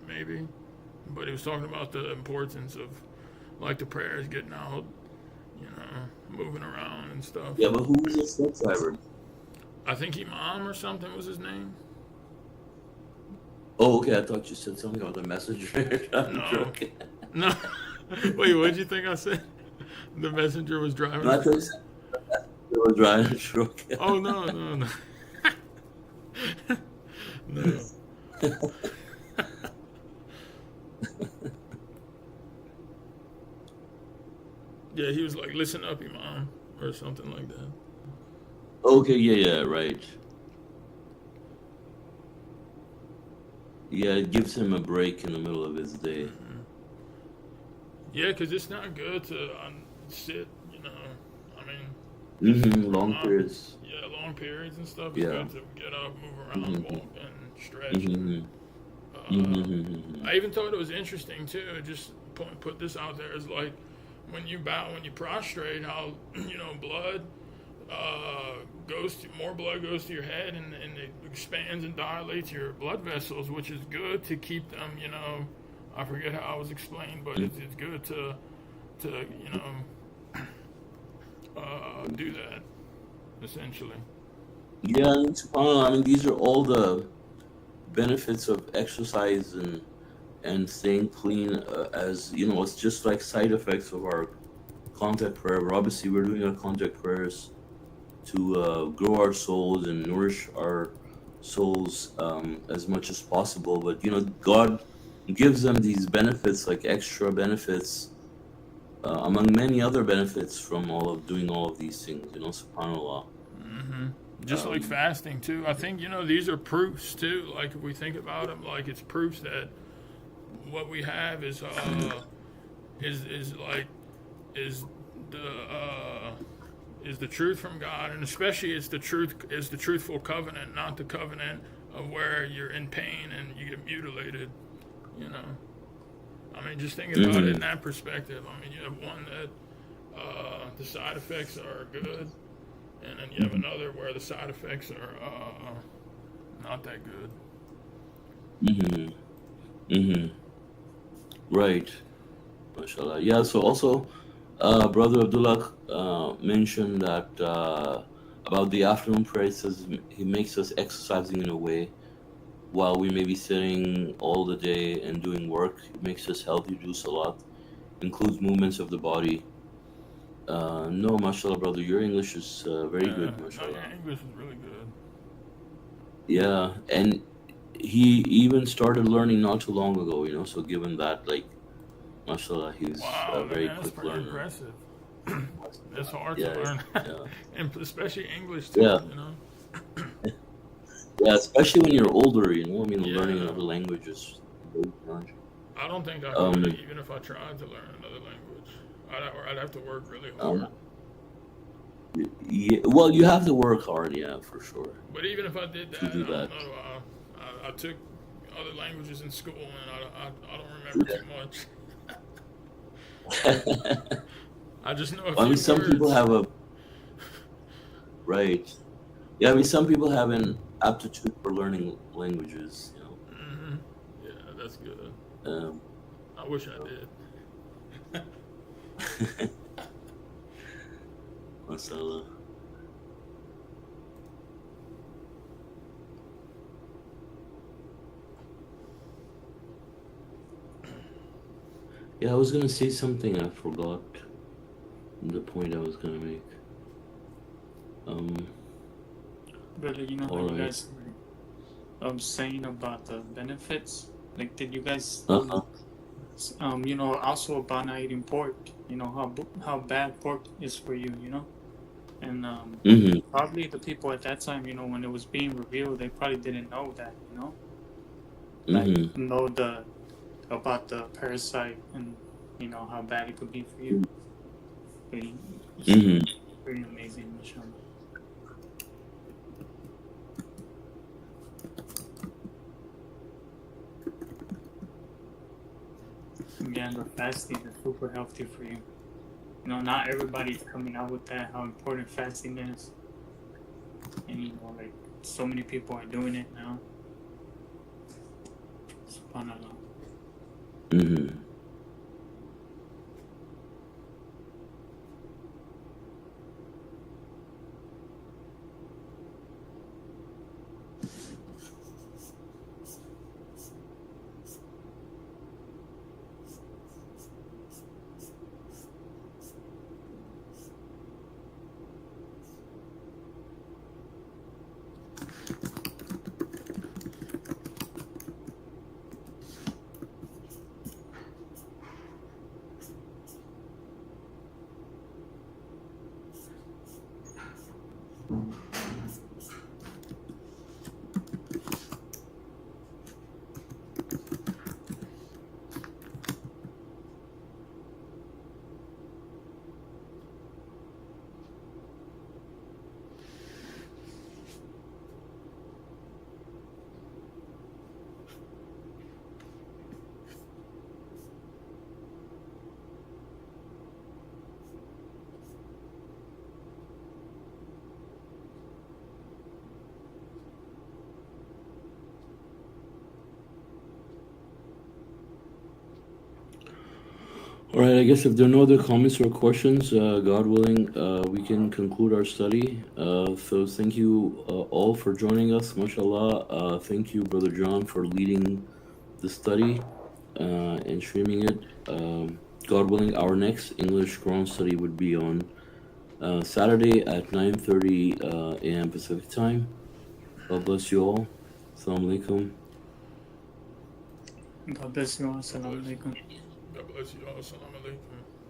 maybe, but he was talking about the importance of like the prayers getting out. You know, moving around and stuff. Yeah, but who was the truck driver? I think Imam or something was his name. Oh, okay. I thought you said something about the messenger. I'm No. joking. No. Wait, what did you think I said? The messenger was driving. No, I thought you said the messenger was driving a truck. Oh, no. No. Yeah, he was like, listen up, Imam, or something like that. Okay, yeah, right. Yeah, it gives him a break in the middle of his day. Yeah, because it's not good to sit, you know. I mean, Long periods. yeah, long periods and stuff. It's Yeah. good to get up, move around, walk, and stretch. I even thought it was interesting, too, just put this out there, is like, when you bow, when you prostrate, how, you know, blood more blood goes to your head and it expands and dilates your blood vessels, which is good to keep them, you know, I forget how it was explained, but it's good to you know, do that, essentially. Yeah, and subhanAllah, I mean, these are all the benefits of exercise and staying clean, as you know, it's just like side effects of our contact prayer. But obviously, we're doing our contact prayers to grow our souls and nourish our souls as much as possible. But you know, God gives them these benefits, like extra benefits, among many other benefits from doing all of these things. You know, subhanAllah. Just like fasting too. I think, you know, these are proofs too. Like if we think about them, like it's proofs that what we have is the truth from God, and especially it's the truthful covenant, not the covenant of where you're in pain and you get mutilated. You know, I mean, just thinking about it in that perspective. I mean, you have one that the side effects are good, and then you have another where the side effects are not that good. Right. MashaAllah. Yeah, so also, Brother Abdullah mentioned that about the afternoon prayer. It says he makes us exercising in a way while we may be sitting all the day and doing work. It makes us healthy, do salat, includes movements of the body. No, mashallah, brother, your English is very good, No, mashallah. your English is really good. Yeah, and he even started learning not too long ago, you know, so given that, like, mashallah, he's Wow, a very man, that's quick pretty learner. impressive. It's hard Yeah, to learn, yeah. and especially English too. Yeah. You know. Yeah, especially when you're older, you know, I mean, learning Yeah. another language is very challenging. I don't think I could, even if I tried to learn another language. I'd have to work really hard. Yeah, well, you have to work hard, yeah, for sure. But even if I did that, To do I don't that. know. I took other languages in school, and I don't remember too much. I just know a few I mean, some people words. have a right. Yeah, I mean, some people have an aptitude for learning languages, you Hmm. Yeah, that's good. know. I wish I did. Mashallah. Yeah, I was gonna say something, I forgot the point I was gonna make. Brother, you know how you Alright. guys were saying about the benefits? Like, did you guys Uh-huh. You know, also about not eating pork. You know how bad pork is for you. You know, and Mm-hmm. probably the people at that time, you know, when it was being revealed, they probably didn't know that. You know, like Mm-hmm. know the about the parasite and you know how bad it could be for you. Pretty, it's Mm-hmm. pretty amazing, mashallah. Yeah, the fasting is super healthy for you. You know, not everybody's coming out with that, how important fasting is. And, you know, like, so many people are doing it now. SubhanAllah. Mm-hmm. All right, I guess if there are no other comments or questions, God willing, we can conclude our study. So thank you all for joining us, mashallah. Thank you, Brother John, for leading the study and streaming it. God willing, our next English Quran study would be on Saturday at 9:30 a.m. Pacific time. God bless you all. Assalamu alaikum. God bless you all. God Assalamu bless you. alaikum. God bless you all. Assalamu alaikum.